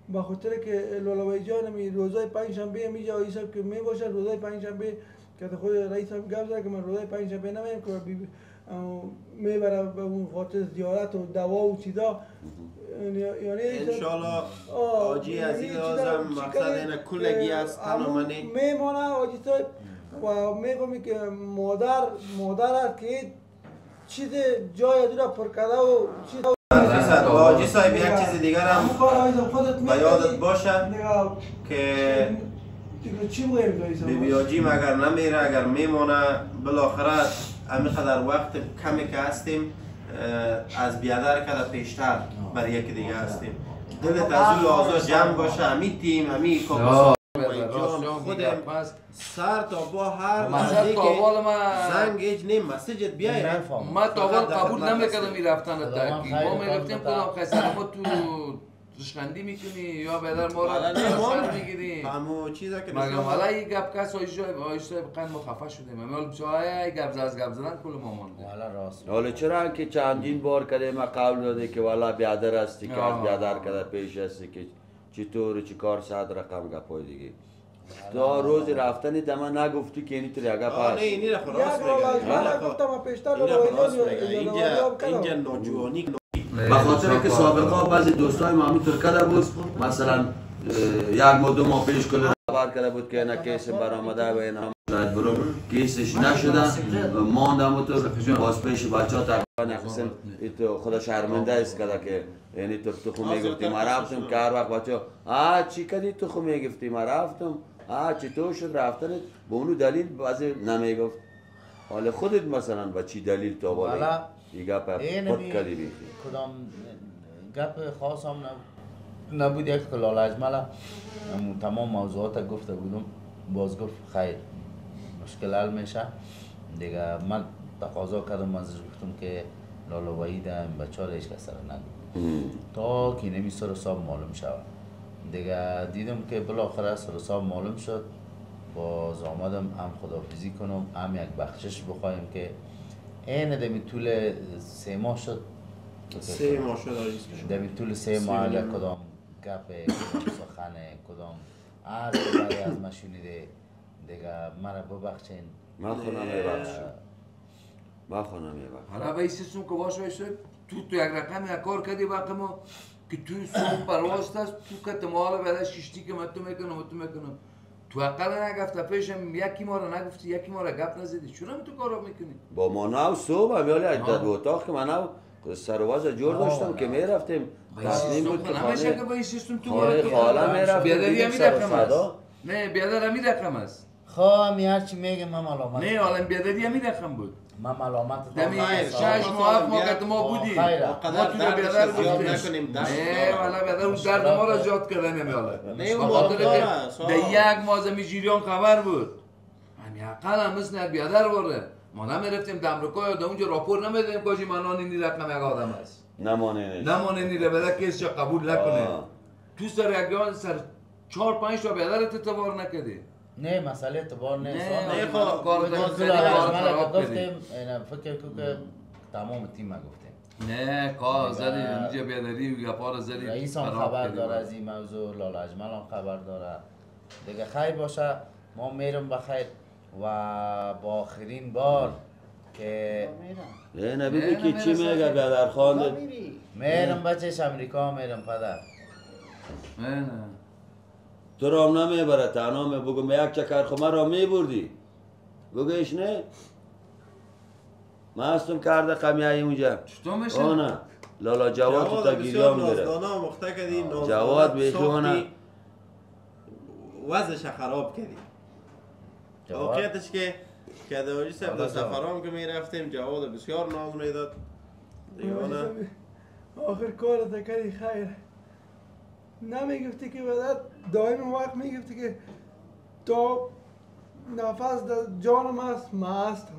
با خاطر که لولوی جان امی روزای پنجشنبه امی جا آیساید که می باشه روزای پنجشنبه که خود رئیس هم گفت زد که من روزای پنجشنبه نمیم که میبره به اون خاطر زیارت و دوا و چیزا. یعنی انشالله آجی از این لازم مقصد اینه کلگی است تنومنی میمانه آجی صاحب و میگم که مادر که چیز جای دور پر کرده و چیز حاجی صاحب یک چیز دیگر هم به یادت باشه که چی بگیم بیبی حاجیم اگر نمیره اگر میمونه بالاخره همینقدر وقت کمی که هستیم از بیادر کده پیشتر برای یکی دیگه هستیم دلت از اون لحظه جمع باشه همین تیم همین کاکا خودم سر تا با هر مثلا تاوال ما زنگ ایج نیم مسجد بیایی ما تاوال قبول نمیکردم این رفتن تاکی ما میگفتیم کدام خیسر ما تو رشخندی میکنی یا بدر ما را سر میگیریم همو چیزا که مگم حالا این گپ کس آیشتای بقید ما خفه شدیم امیال بچه گپ زدن کل ما مانده حالا چرا که چندین بار کده ما قول داده که والا بیادر هستی که از بیادر کده پیش هستی که چطور چی کار صد رقم گپای دیگه تا روز رفتنی دما نگفتی که اینی طوری اگه پس نه اینی را خلاص اینجا نوجوانی به خاطر که سابقا بعضی دوستای ما همینطور کده بود مثلا یک ماه دو ماه پیش کل خبر کرده بود که اینا کیس برآمده و اینا شاید برو کیسش نشده ماندم و تو باز پیش بچه ها تقریبا نقسم خدا شرمنده است کده که یعنی تو خو میگفتی ما رفتم که هر وقت بچه ها چی کدی تو خو میگفتی ما رفتم چطور شد رفتنت به اونو دلیل بعضی نمیگفت حالا خودت مثلا با چی دلیل تو بالی یه گپ خود کدی بیخی کدام گپ خاص هم نبود یک کلال اجمل تمام موضوعات گفته بودم باز گفت خیر مشکل حل میشه دیگه من تقاضا کردم ازش گفتم که لالا وحید این بچه ها را هیچ کس را نگو تا که نمی سر حساب معلوم شود دیگه دیدم که بالاخره سر حساب معلوم شد باز آمدم هم خداحافظی کنم هم یک بخشش بخوایم که این دمی طول 3 ماه شد 3 ماه شد دمی طول 3 ماه اگر کدام گپ کدام سخن کدام هر کاری از ما شنیده دیگه مرا ببخشین من خونم میبخشم حالا به سیستم که باشه تو یک رقم یک کار کردی وقت ما که تو صبح پرواز هست تو که تمام بعد شیشتی که من تو میکنم تو اقل نگفته پیشم یکی ما رو نگفتی یکی ما رو گپ نزدی چرا تو کارا میکنی با ما نو صبح امیالی اجداد و اتاق که من نو سر و وضع جور داشتم که میرفتیم تصمیم بود که نمیشه که با این سیستم تو ما رو خاله میرفتیم بیادری همی رقم است نه بیادر همی رقم است خواهمی هرچی میگه من ملامت نه حالا بیادری همی رقم بود من ملامت دمی 6 ماه ما که ما بودیم ما تو بیادر گفتیم نه والا بیادر اون درد ما را زیاد کردن همی حالا به خاطر که در یک ماه زمی جیریان خبر بود همی اقل هم مثل یک بیادر برده ما نمیرفتیم در امریکا یا در اونجا راپور نمیدیم کاجی منان اینی رقم یک آدم است نمانه نیره بده کس چه قبول نکنه تو سر یک جان سر 4-5 تا بیادرت اعتبار نکردی نه مسئله اعتبار نیست نه خب کار گفتیم فکر که تمام تیم گفتیم نه کار زدی اینجا بیادری گپا رو زدی رئیس هم خبر داره از این موضوع لالا اجمل هم خبر داره دیگه خیر باشه ما میرم بخیر و با آخرین بار که نبیدی که چی میگه بیادر خانده میرم بچهش امریکا میرم پدر نه تو را هم نمیبره تنها بگم یک چکر خمه را میبردی بگویش نه من هستم کرده قمیه اونجا چطور میشه؟ آنه لالا جواد تو تا گیری هم میره جواد بیخونه وضعش خراب کردی واقعیتش که کدواجی صاحب در سفرام که میرفتیم جواد بسیار ناز میداد دیوانه آخر کارت کردی خیر نمیگفتی که بعد دائم وقت میگفتی که تا نفس در جانم است ما هستم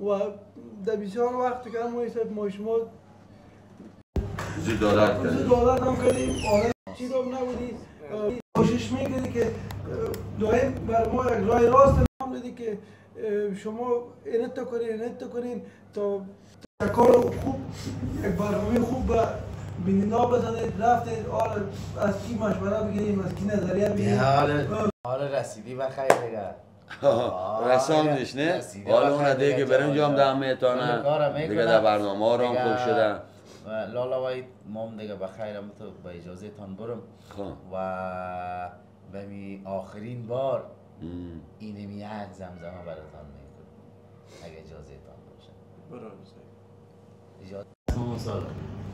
و در بسیار وقت که ما شما زود دولت هم کردیم چیز هم نبودی کوشش میکردی که دائم بر ما یک راه راست نام دادی که شما اینت کنین تا کار خوب یک برنامه خوب بیننده بزنید رفتید از کی مشوره بگیریم از کی نظریه بگیریم حالا رسیدی و خیر دیگه رساندش نه؟ حالا اون دیگه برم جام دم میتونه دیگه در برنامه ها رو هم خوب شده لالا وحید مام دیگه بخیرم تو با اجازه تان برم و به می آخرین بار اینمی یک زمزمه براتان میکنم اگه اجازه تان باشه. برو اجازه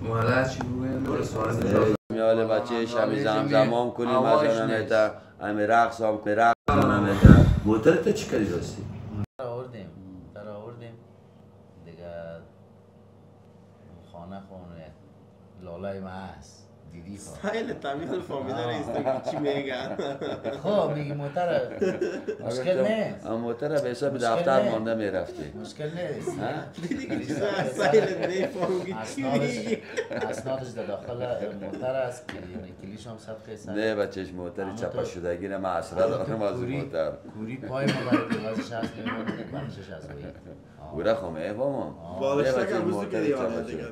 مالا چی بگویم؟ میاله بچه شمی زمزمام کنیم از آنمیتا همه رقص هم که رقص آنمیتا موتر تا چی کاری داشتی؟ در آوردیم دیگه خانه لالای ما هست دیدی خواه سایل تمیز فامیده نیستم چی میگن خب میگی موتر مشکل نیست موتر به حساب دفتر مانده میرفتی مشکل نیست دیدی که چیزا از سایل میفهمی چی میگی اسنادش در داخل موتر است کلیش هم صدقه سر نه بچهش موتر چپا شدگی نه معصره دارم از موتر کوری پای ما برای دیوازش هست میمونه بخشش هست گوره خمه بامون بالشتک هم روزی که دیوانه دیگه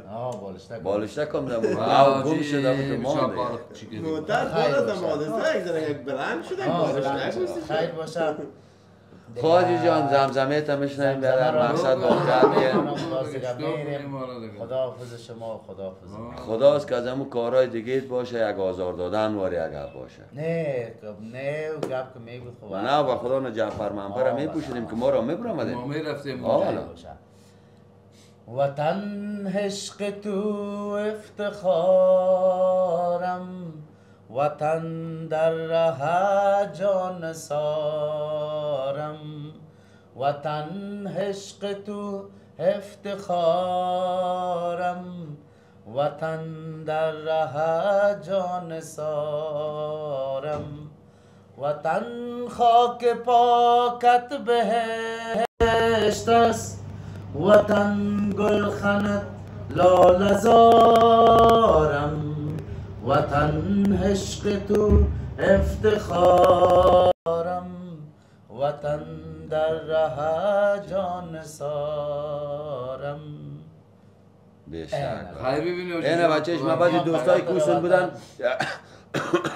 بالشتک هم دمون او گم شده بود مانده موتر بالا دمانده یک زنه یک بلند شده بالشتک خیر باشه خواهی جان زمزمه تا میشنیم برای مقصد باقی خدا حافظ شما خدا حافظ خداست که از همون کارهای دیگه باشه یک آزار دادن واری اگر باشه نه و گپ که میگود خب نه با خدا نه جعفر منبر میپوشیدیم که ما را میبرامدیم ما میرفتیم وطن عشق تو افتخارم وطن در ره جان سارم وطن عشق تو افتخارم وطن در ره جان سارم وطن خاک پاکت بهشت است وطن گلخنت لاله زارم وطن عشق تو افتخارم وطن در ره جان سارم بیشتر خیلی ببینی اینه بچهش ما بعضی دوستای کوسن بودن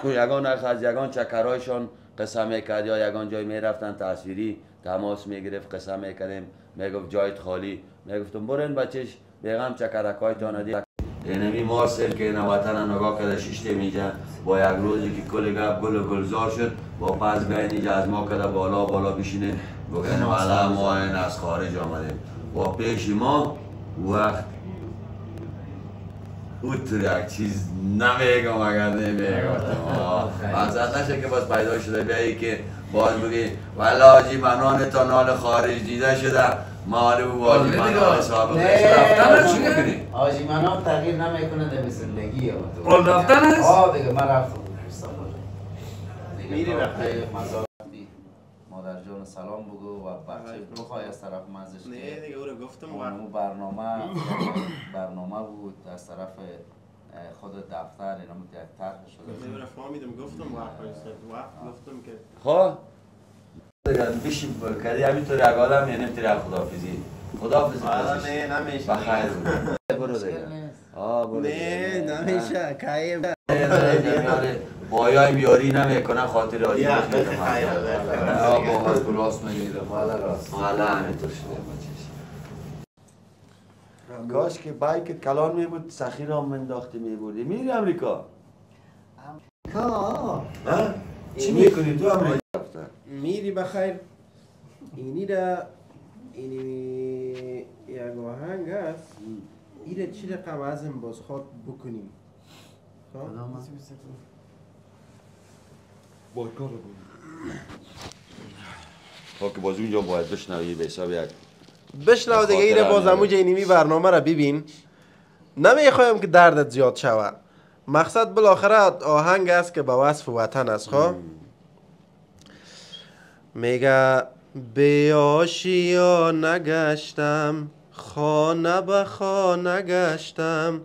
یگان از یگان چکرهایشان قصه میکرد یا یگان جای میرفتن تصویری تماس میگرفت قصه میکردیم میگفت جایت خالی میگفتم برین بچهش بیغم چکرکای تاندی اینمی مارسل که این وطن نگاه کرده شیشته میجه با یک روزی که کل گپ گل و گلزار شد با پس گاهی نیجه از ما کده بالا بشینه بگن والا ما این از خارج آمدیم با پیش ما وقت اوتر یک چیز نمیگم اگر نمیگم مقصد نشه که باز پیدا شده بیایی که باز بگی والا حاجی منان تا نال خارج دیده شده معلوم حاجی منان سابقه رفتن چی میکنی؟ حاجی منان تغییر نمیکنه در زندگی اول رفتن است؟ دیگه من رفتم میری بخیر مادر جان سلام بگو و بچه بخوای از طرف مزش نه دیگه او رو گفتم اون برنامه بود از طرف خود دفتر اینا یک طرح شده نه فهمیدم گفتم وقت گفتم که خب بشی کردی همینطور یک آدم یعنی نمیتونی خداحافظی نه نمیشه بخیر برو دیگه برو نه نمیشه کایم بایای بیاری نمیکنه خاطر آجی یا باشه خیر با از راست میگیره حالا همینطور شده کاش که بایک کلان می بود سخیر هم منداختی می بودی میری امریکا چی میکنی تو امریکا میری بخیر اینی را اینی یک آهنگ است این را چی رقم ازم باز خواد بکنیم خب که باز اونجا باید بشنوی به حساب یک بشنو دیگه این باز همونجا اینیمی برنامه را ببین نمیخوایم که دردت زیاد شوه مقصد بالاخره آهنگ است که به وصف وطن است خب میگه به آشیانه گشتم خانه به خانه گشتم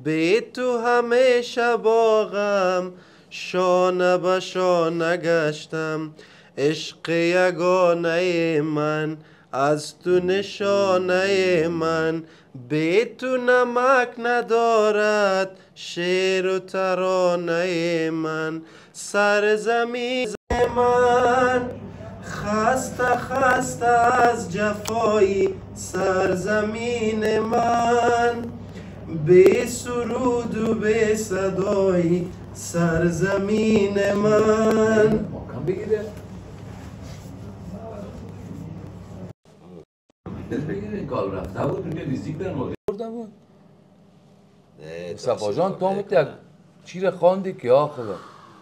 به تو همیشه باغم شانه به شانه گشتم عشق یگانه من از تو نشانه من به تو نمک ندارد شعر و ترانه من سرزمین من خسته از جفایی سرزمین من به سرود و به صدایی سرزمین من این کال رفته بود میگه نزدیک در مورد برده بود مصطفی جان تو هم یک چیره خواندی که یا خدا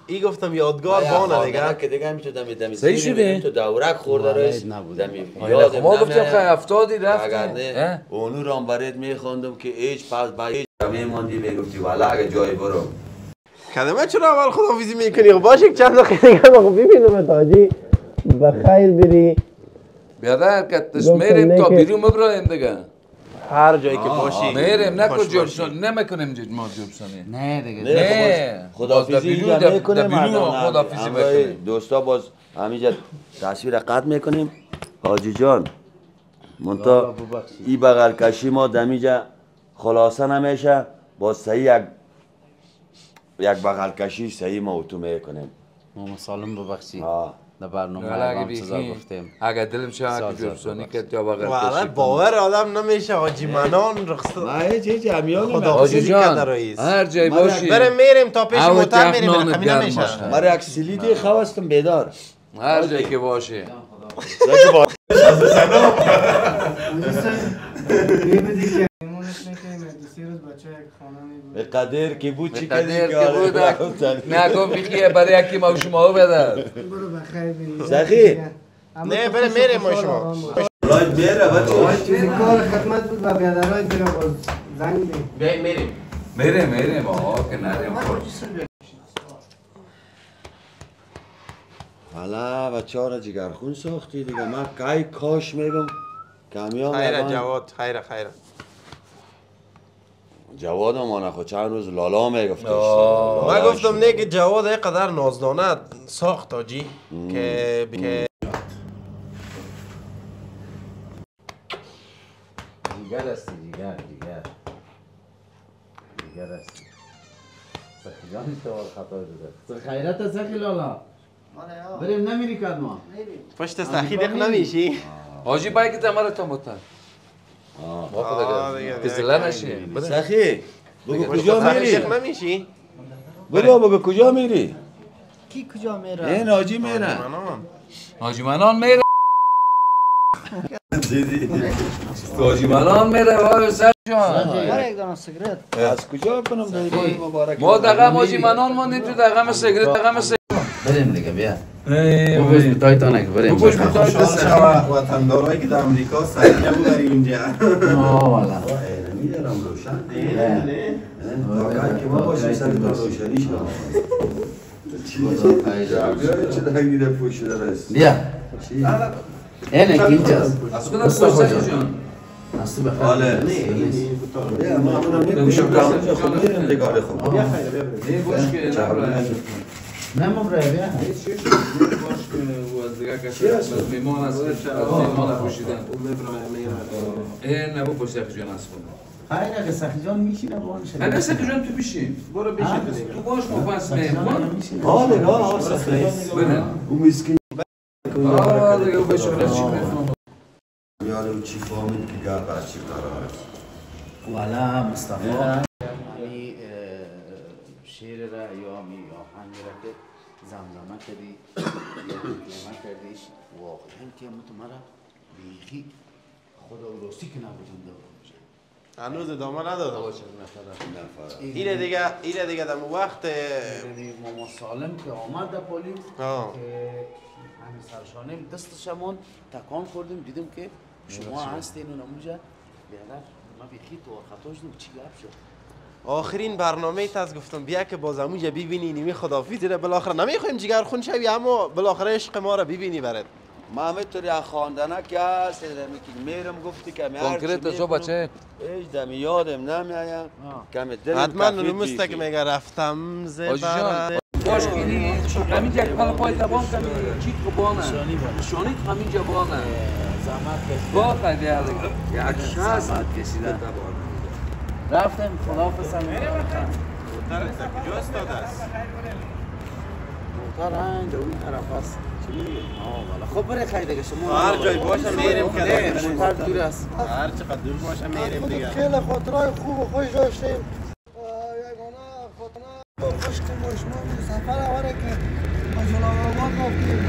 ای گفتم یادگار بانه دیگه که دیگه میتو دمی صحیح شده تو دورک خورده رئیس نبودم یادم ما گفتم خیلی 70 اگر رفتیم نه اونو رام برات میخوندم که هیچ پس با هیچ میموندی میگفتی والا اگه جای برو خدمه چرا اول خداحافظی میکنی؟ باشه چند دقیقه دیگه ما ببینم تاجی بخیر بری بیادر کتش میریم تا بیرون مبرایم دیگه هر جایی که باشی میریم نکن جبسانی نمیکنیم ما جبسانی نه دیگه نه خداحافظی بیرون اینجا میکنیم بیرون خداحافظی میکنیم دوستا باز همینجا تصویر قطع میکنیم حاجی جان منتها ای بغل کشی ما دمیجا خلاصه نمیشه باز صحیح یک بغل کشی صحیح ما اتو میکنیم ما سالم ببخشی در برنامه اگه انتظار گفتیم اگر دلم شد که جبسانی که یا بغل والا کشی باور آدم نمیشه حاجی منان رخصت نه هیچ همیان حاجی جان رئیس هر جای باشی بریم میریم تا پیش او موتر میریم تخنانت همین گرم نمیشه باشه. مرا یک سلیدی خواستم بیدار هر جایی که باشه به قدر که بود چی قدر کردی که بود نگم بخیه برای یکی ما شما بده برو بخیر بری سخی نه بریم میریم ما شما رای بیره بچه چیزی کار خدمت بود و بیادرهای دیگه باز زنگ بیم میریم آقا که نریم حالا بچه ها را جگرخون ساختی دیگه من کای کاش میگم کامیاب خیره جواد خیره جواد ما نخو چند روز لالا میگفتش من گفتم نه که جواد اینقدر نازدانه ساخت حاجی که دیگر هستی دیگر هستی سخی جانی تو خطا داده خیرت سخی لالا بریم نمیری کد ما پشت سخی دیخ نمیشی حاجی بایی که تمره تا متن با خدا که زله نشی سخی بگو پشت کجا سخی میری؟ دیخ نمیشی بگو کجا میری؟ کی کجا میره؟ این حاجی میره حاجی منان میره حاجی منان میره وای سر جان برای یک دانه سیگرت از کجا کنم دایی بای مبارک ما دقم حاجی منان ماندیم تو دقم سیگرت بریم دیگه بیا بپوش میتای تا نگه بریم بپوش میتای تا شما وطندارایی که در امریکا سریعه بوداری اونجا والا میدارم روشن واقعا که ما باشیم سر تا روشنیش چه دنگیره پوشیده رست بیا اینه که اینجاست از کدام سخی جان هستی بخیر حاله بیا ما همونم میپوشم کامل خود میرم دگاره خود این باش که نه مبرای بیا باش که و از دیگه کسی از میمان از میمان پوشیدن این نبو پشت سخی جان از خود خیلی اگه سخی جان میشینه بان شده اگه سخی جان تو بشین برو بشین تو باش مفصل میمان نگاه سخی بره اون مسکین دیگه او بشین یاره او چی فهمید که گرد از چی قرار است والا مصطفی یعنی شعر را یا آهنگ را که زمزمه کردی یا کلمه کردیش واقعا که مرا بیخی خدا و راستی که نبودم دارم هنوز ادامه ندادم اینه دیگه در وقت ماما سالم که آمد در پلیس که همین سرشانه دستشمون تکان خوردیم دیدیم که شما هستین و نموجه بیادر ما بیخی تو خطا شدیم چی گفت شد آخرین برنامه تاز گفتم بیا که باز همونجا ببینی نیمی خداحافظی را بالاخره نمیخوایم جگر خون شوی اما بالاخره عشق ما را ببینی برات ما همینطوری خواندنه که هست میرم گفتی که کنکرت تو بچه ایش دمی یادم نمیایم کمی دلم حتما نمسته که میگه رفتم زبر باش کنی همین یک پل پای زبان کنی چیت کو بانه شانیت همین جبانه زحمت کشیدن با خیلی یک شخص زحمت کشیدن رفتم خداحافظ هم کجا استاده است موتر اینجا اون طرف است والا خب برای خیلی دیگه شما هر جای باشه میریم که نه موتر دور است هر چقدر دور باشه میریم دیگه خیلی خاطرهای خوب و خوش داشتیم یگانه خاطره خوش که با شما سفر اوره که با جلال آباد رفتیم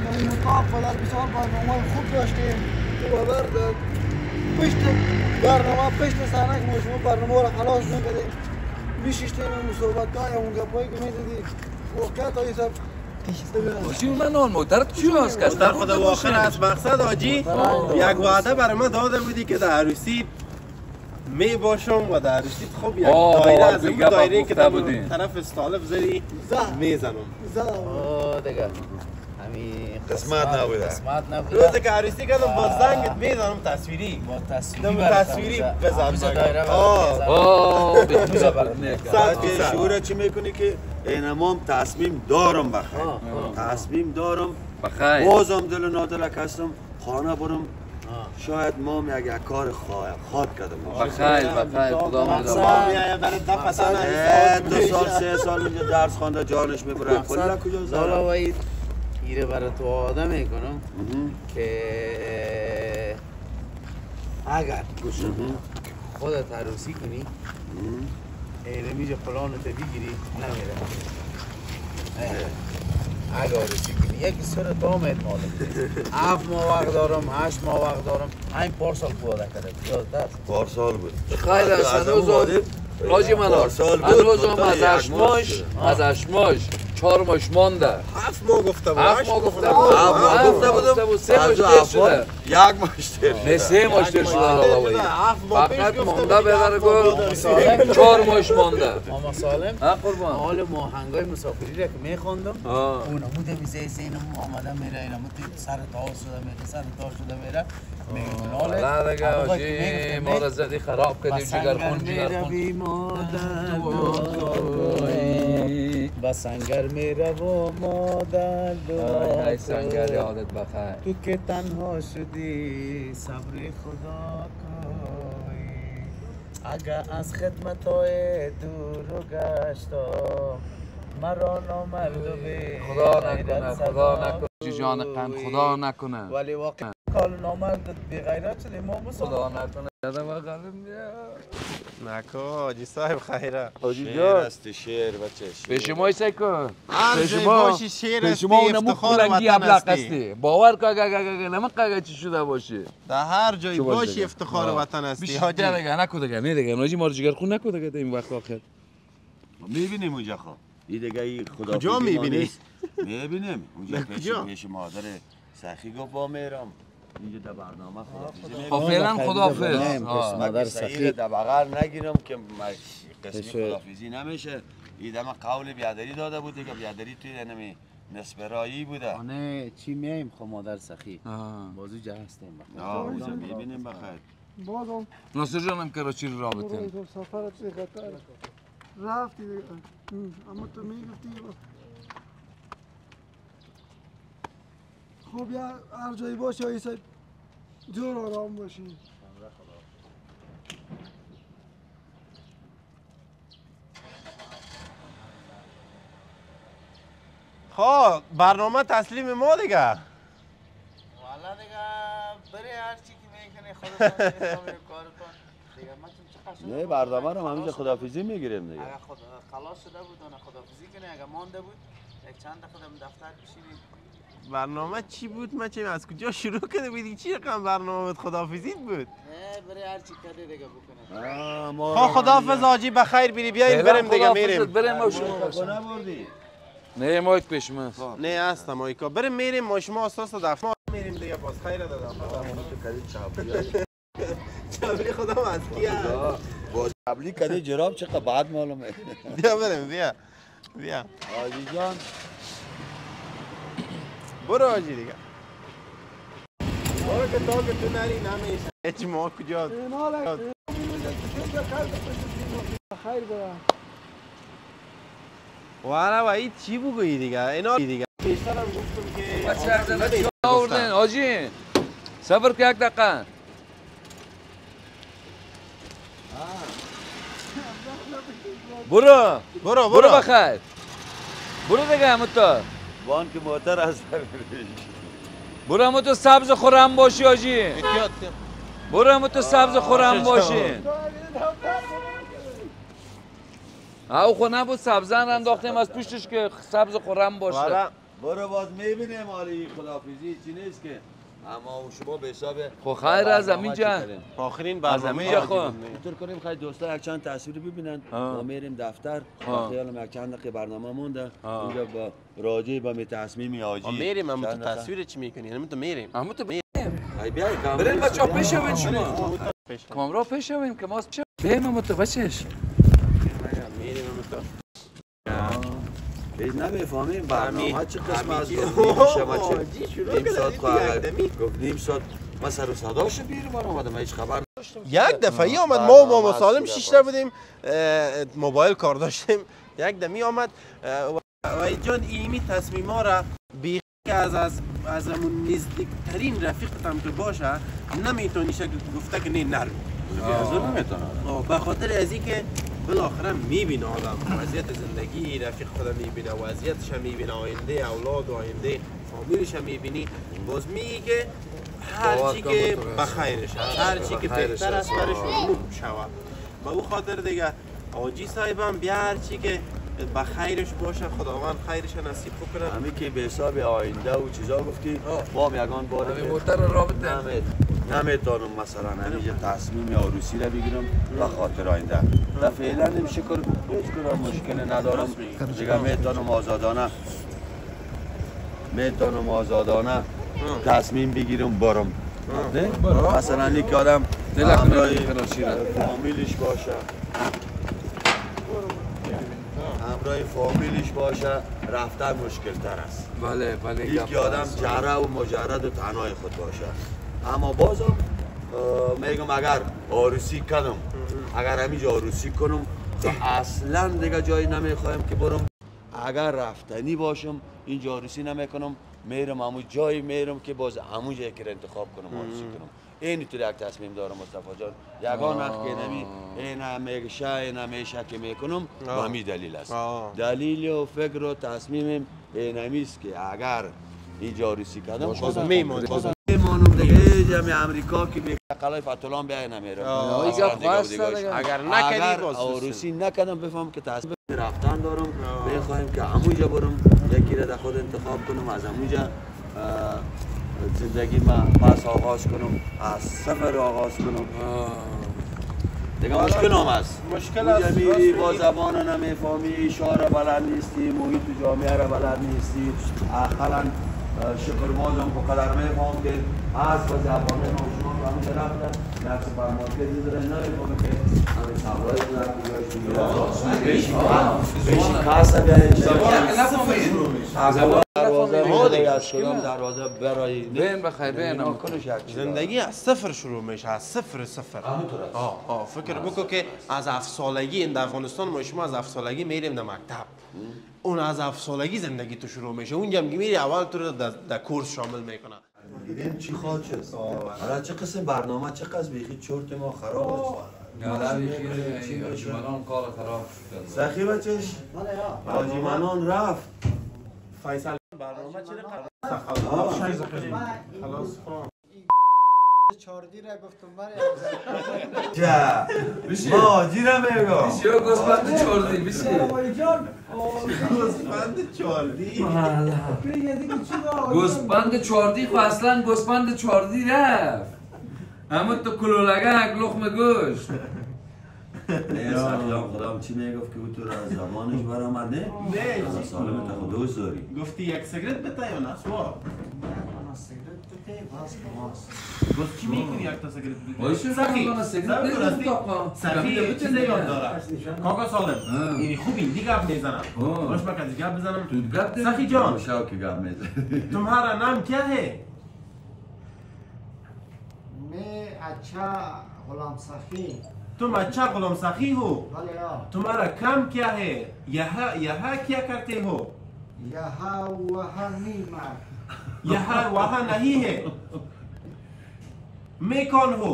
با این مطاق فلال بسیار برنامه‌های خوب داشتیم باور داد پشت برنامه پشت صحنه که ما شما برنامه رو خلاص نکردیم میشیشتیم اون صحبت های اون گپایی که میزدی واقعیت های سب باشی من نان محترم چی هست که در خدا واخر از مقصد آجی یک وعده برای من داده بودی که در عروسی می باشم و در عروسی خوب یک دایره از اون دایره که در طرف استالف زدی میزنم دیگه همین قسمت نبوده نبوده روزی که عروسی کردم با زنگت میزنم تصویری با تصویری بزن ساعت شعور چی میکنی که اینمام تصمیم دارم بخیر تصمیم دارم بخیر بازم دل و نادلک هستم خانه برم شاید مام یک کار خواد کردم بخیر خدا مام برای دو سال 3 سال اینجا درس خوانده جانش میبره کلا کجا زاره حالا وید ایره برای تو آدم میکنم که اگر خودت عروسی کنی ایره میجا پلانو تا بگیری نمیره اگر عروسی کنی یکی سر دامت مالم 7 ماه وقت دارم 8 ماه وقت دارم این پارسال بوده کرده یاد پارسال بود خیلی است هنوز راجی من هنوز هم از 8 ماش 4 ماش مانده 7 ماه گفته بود 7 ماه گفته بود 3 ماش دیر شده 1 ماش دیر نه 3 ماش دیر شده آقایی فقط مانده ببره گفت 4 ماش مانده ماما سالم ها قربان حال ماهنگای مسافری را که میخوندم اونمو دمیزه سینم آمده میره اینمو سر تار شده میره نه دیگه آجی ما را زدی خراب کردیم جگرخون با سنگر میره و مادر ای سنگر یادت بخیر تو که تنها شدی صبر خدا کوی اگر از خدمتای دور و گشتم مرا نامرد به خدا نکنه جان قند خدا نکنه ولی واقعا کال نامرد بی غیرت شدی ما خدا نکنه یادم قلم نکو آجی صاحب خیره شیر است شیر بچه به شما ایسای کن به شما شیر است افتخار وطن هستی باور که نمک چی شده باشه در هر جای باشی افتخار وطن هستی حاجی دیگه نکو دیگه نه دیگه ناجی ما رو جگر خون نکو دیگه این وقت آخر میبینیم اونجا خب این دیگه ای خدا کجا میبینی؟ میبینیم اونجا پیش مادر سخی گفت با میرم اینجا در برنامه خدافیزی خب فعلا خدافظ مادر سخی در بغل نگیرم که قسمی خدافیزی نمیشه ایدم قول بیادری داده بود که بیادری توی نمی نصف رایی بوده آنه چی میایم خب مادر سخی بازو جه هستیم اونجا میبینیم بخیر بازم ناصر جانم کراچی رو رابطه سفر چه خطر رفتی اما تو میگفتی خوب یا هر جایی باشه ایسا جور آرام باشی خب برنامه تسلیم ما دیگه والا دیگه بری هر چی که میکنی خودت کار کن دیگه من چقدر نه برنامه رو همینجا خدافیزی میگیریم دیگه اگر خلاص شده بود اون خدافیزی کنی اگر مانده بود یک چند خودم دفتر بشینی برنامه چی بود ما چه از کجا شروع کرده بودی چی رقم برنامه بود خدافیزیت بود نه بری هر چی کردی دیگه بکنه خب خداحافظ آجی بخیر بری بیاین بریم دیگه میریم بریم ما شما نه مایک پیش من نه هستم مایکا بریم میریم ما شما اساس دفتر میریم دیگه باز خیر دادا چابلی خدا از کیه با چابلی کدی جراب چقدر بعد معلومه بیا بریم بیا آجی جان برو آجی دیگه برو که تو نری نمیشه هیچ ما کجا خیر برم والا و این چی بگویی دیگه اینا دیگه بیشترم گفتم که آوردن آجی صبر که یک دقیقه برو بخیر برو دیگه همون تو وان که موتر از برو همون تو سبز خورم باشی آجی برو همون تو سبز خورم باشی او خو نبود سبزن انداختیم از پیشش که سبز خورم باشه برو باز میبینیم حالی خدافیزی چی نیست که اما شما به حساب خب خیر از اینجا آخرین از برنامه اینجا خب اینطور کنیم خیلی دوستا یک چند تصویر ببینن ما میریم دفتر خیالم یک چند دقیقه برنامه مونده اینجا با راجع به می تصمیم حاجی میریم اما تو تصویر چی میکنی؟ یعنی تو میریم اما تو ای بیای کامرا بریم بچه‌ها پیش شوین شما کامرا پیش شوین که ما بریم اما تو بچش میریم اما تو بیز نمیفهمیم برنامه چه قسم از شما چه نیم ساعت گفت نیم ساعت ما سر و صداشو بیرون من آمدم هیچ خبر نداشتم یک دفعه آمد ما با مسالم شیشته بودیم موبایل کار داشتیم یک دمی آمد و جان ایمی تصمیم ها را بیخی که از همون نزدیکترین رفیقتم که باشه نمیتونیشه گفته که نه نرو از اون نمیتونم به خاطر از این که بالاخره میبینه آدم وضعیت زندگی رفیق خدا میبینه وضعیتش میبینه آینده اولاد و آینده فامیلش میبینی باز میگه هر چی که بخیرش هر چی که بهتر است برش خوب شود به او خاطر دیگه آجی صاحبم بیا هر چی که بخیرش باشه خداوند خیرش نصیب بکنه همین که به حساب آینده و چیزا گفتی ما یگان بار موتر رابطه نمیتونم مثلا همینجا تصمیم عروسی را بگیرم به خاطر آینده و فعلا نمیشه کار هیچ کار مشکل ندارم دیگه میتونم آزادانه تصمیم بگیرم برم نه مثلا یک آدم همراه فامیلش باشه همراه فامیلش باشه رفتن مشکل تر است بله یک آدم جره و مجرد و تنهای خود باشه اما بازم میگم اگر عروسی کنم اگر همینجا عروسی کنم تو اصلا دیگه جایی نمیخوایم که برم اگر رفتنی باشم اینجا عروسی نمیکنم میرم همون جایی میرم که باز همون جایی که انتخاب کنم عروسی کنم این طور یک تصمیم دارم مصطفی جان یگان وقت که نمی این میشه این میشه که میکنم و همین دلیل است دلیل و فکر و تصمیمم این همیست که اگر اینجا عروسی کردم بازم میمونم دیگه جمعی امریکا که به قلعه فتولان بیای نمیرم اگر نکردی باز عروسی نکردم بفهم که تصمیم رفتن دارم بخوایم که همونجا برم یکی را خود انتخاب کنم از همونجا زندگی من پس آغاز کنم از سفر آغاز کنم دیگه مشکل هم است مشکل است میری با زبان نمیفهمی شعر بلد نیستی محیط جامعه را بلد نیستی اقلا شکر بازم که قدر میفهم که از با زبان نوشمان و همون رفتن نفس برمارکتی داره نمیفهمه که همین سبرای داره بیشی کاسا دروازه برای بین بخیر بین زندگی از صفر شروع میشه از صفر فکر بکن که از 7 سالگی این در افغانستان ما شما از 7 سالگی میریم در مکتب اون از 7 سالگی زندگی تو شروع میشه اونجا هم که میری اول تو رو در کورس شامل میکنه دیدین چی خواهد شد حالا چه قسم برنامه چه قسم بیخی چرت ما خراب است منان کار خراب شد سخی بچش حاجی منان رفت فیصل برنامه چاردی را گفتم برای ما حاجی را میگم بشی گوسفند چاردی بشی گوسفند چاردی گوسفند چاردی خو اصلا گوسفند چاردی رفت اما تو کلولگک لخم گوشت سلام خدام چی میگفت که او تو را از زبانش برآمد نه؟ نه سالم تا خود دوست داری گفتی یک سیگرت بتا یا نه سوار گفت چی میکنی یک تا سیگرت بتا؟ سخی چیزی یاد داره کاکا سالم اینی خوب این دیگه گپ میزنم روش مکن گپ بزنم سخی جان تمہارا نام کیا ہے؟ میں اچھا غلام سخی तुम अच्छा गुलाम सखी हो तुम्हारा काम क्या है यहाँ क्या करते हो यहाँ वहाँ नहीं मार यहाँ वहाँ नहीं है मैं कौन हो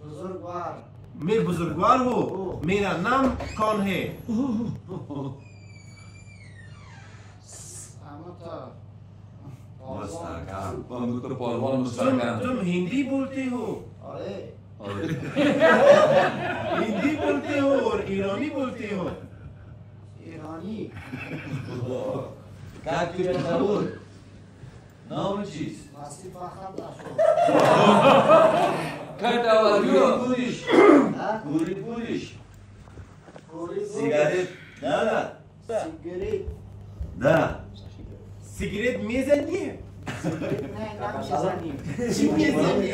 बुजुर्गवार मैं बुजुर्गवार हो मेरा नाम कौन है तुम हिंदी बोलते हो हिंदी बोलते हो और ईरानी बोलते हो ईरानी نام چیست؟ مستی فقط که دواریو گوری پوریش سیگارت نه سیگریت نه سیگریت میزنی؟ نه نمیزنیم چی میزنی؟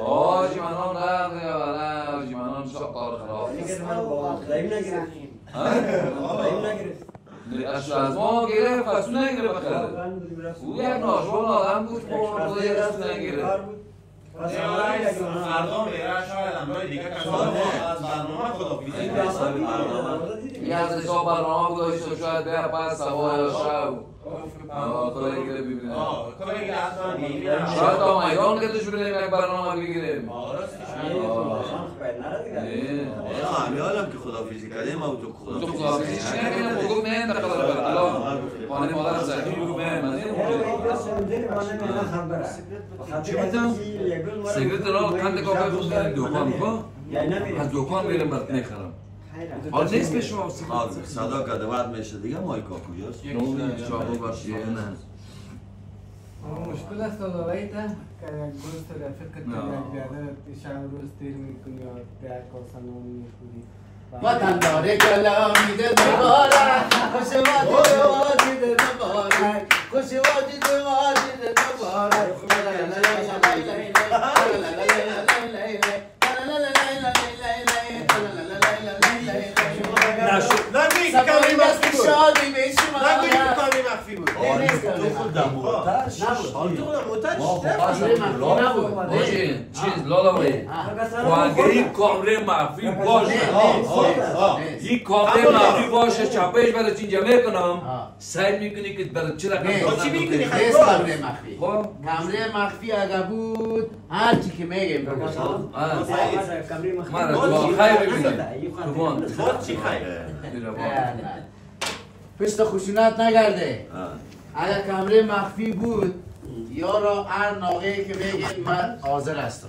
آجی منان رفت یا آجی منان شقار خراب از ما گرفت از اون نگرفت بخیره او یک ناشون آدم بود خود یک از نگرفت فردا میره شاید امروز دیگه از برنامه خدافیزی یه از حساب برنامه گذاشته شاید بیا پس سوار شو کاری گره ببینیم شاید تا میدان کتش بگیریم یک برنامه بگیریم همه حالم که خدافیزی کردیم او تو خدافیزی چی نگیرم بگو من دقیقه برد خانه مادر زنی بگو من سیگریت را قند کافه بود در دوکان کن از دوکان میرم برد نخرم حال نیست به شما صدا که دوت میشه دیگه مایکا کجاست؟ چاقو برشیه نه مشکل است آقایی تا که یک دوست رفیقت یک بیادر شب روز تیر میکنی یا در کاسه نون میخوری وطن داره کلامی دل مبارک خوش وادی دل مبارک خوش وادی دل مبارک شادی به شما تو خود دموتر چیز لالا باید اگر این کامره مخفی باشه این کامره مخفی باشه چپش برای چینجا میکنم سعی میکنی که برای چی رقم چی میکنی خیلی کامره مخفی کامره مخفی اگر بود هر چی که میگیم بگم من را خیلی ببینم خود چی خیلی؟ پشت خشونت نگرده اگر کامره مخفی بود یا را هر ناقه که بگید من حاضر هستم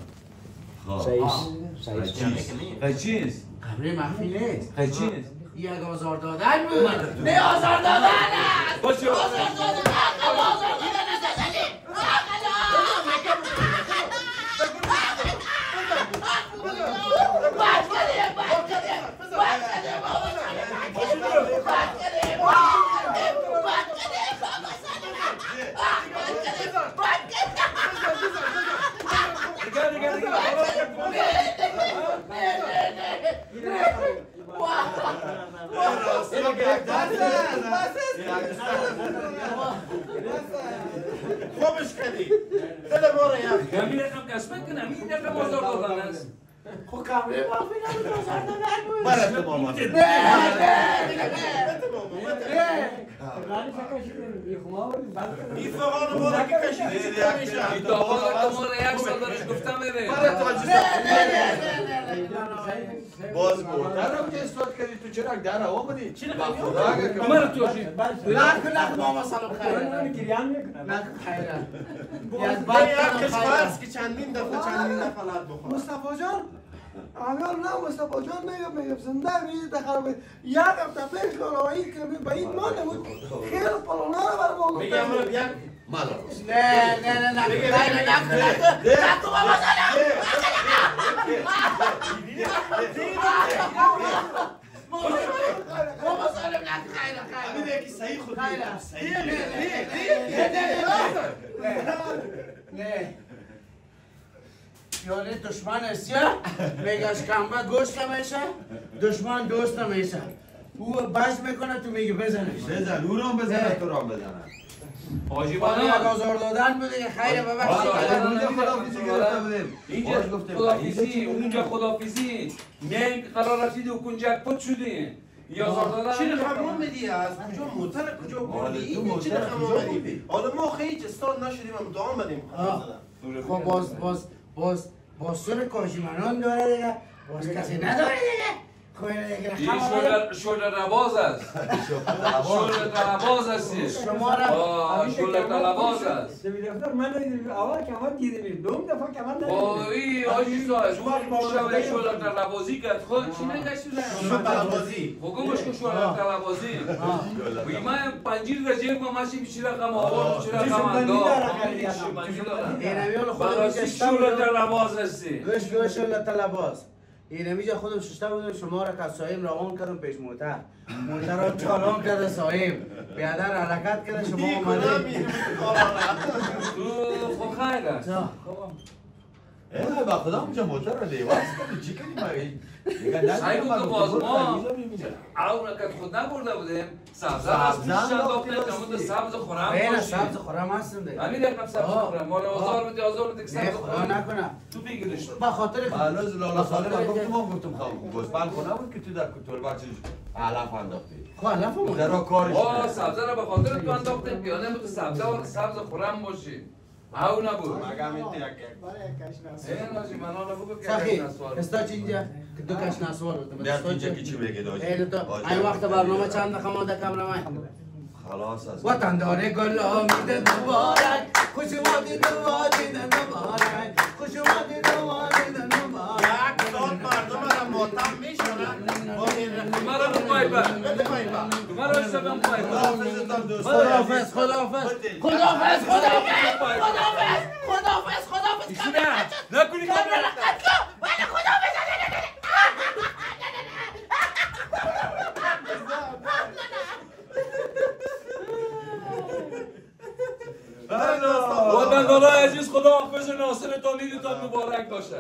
چیز؟ کامره مخفی نیست چیز؟ یک آزار دادن بود نه آزار دادن است آزار دادن آزار خوبش کردی دل ما را یک همین رقم کسب کنم این رقم آزار دادن است خب کامره مخفی نبود آزار دادن بود برای تو ماما این فقان ما را که کشیدی این داغان ما را یک سال دارش گفتم میره باز بودن که استاد کردی تو چرا در هوا بودی؟ چی من تو شید نکن ماما سلام خیره نکن خیره یک کش فرض که چندین دفعه لط بخور مصطفی جان امیال نه مصطفی جان میگم زنده میگه دخل یک هفته پیش کارایی که به این ما نمود خیلی پلونا رو بر ما میگم یک مال نه نکن بابا بابا سلام نکن خیره میده که صحیح خود نه یعنی دشمن است میگه شکمبه گوشت میشه دشمن دوست میشه او بش میکنه تو میگه بزنش بزن او رام بزنه تو رام بزنه حاجی بالا یک آزار دادن بوده خیره اینجا خدافیزی اونجا خدافیزی میگه قرار رسید و کنجک پت شدی یا آزار دادن چی خمون میدی از کجا موتر کجا بردی این چی خمون میدی حالا ما خیلی استاد نشدیم هم دام بدیم خب باز سر کاشیمنان داره دیگه باز کسی نداره دیگه این شعله رواز است. شعله رواز هستی. شما را شعله رواز است. دفتر من اول که من دیدم دوم دفعه که من ای آجی صاحب شعله روازی کرد. خود چی نگشتی شعله روازی. حکومش که شعله روازی. وی من پنجیر رجیم ما ماشی بیشتر کم آورد بیشتر کم انداخت. اینمیون خودم شعله رواز هستی. گوش شعله لباس. اینمیجا خودم ششته بودم شما را که صاحب روان کردم پیش موتر را چالان کرده صاحب بیادر حرکت کرده شما اومده تو خب خیلی است با خدا اونجا موتر رو لیواز کنی چی کنیم سعی بود که باز ما او نکت خود نبرده بودیم سبزه هست پیششن داختیم که سبز خورم باشیم سبز خورم هستم دیگه همین دقیقم سبز خورم مال آزار بودی که سبز خورم نکنم تو بگیرش با خاطر هنوز لالا ساله ما گفتم گوسفند خونه بود که تو در کتور بچه علف انداختی خب علف بود در کارش سبزه را به خاطر تو انداختیم که آنه بود سبزه و سبز خورم باشی او نبود سخی استاچ اینجا که دو کش نسوال بود در اینجا که چی بگه داشت این وقت برنامه چند دقیقه مانده کامرمن خلاص است وطن داره گل آمیده مبارک خوش اومدی مبارک خوش اومدی مبارک مردم را ماتم میشونن مرا بپایبر مرا سبم پایبر خداحافظ نکنی وطندارای عزیز خداحافظ ناصرتان عیدتان مبارک باشه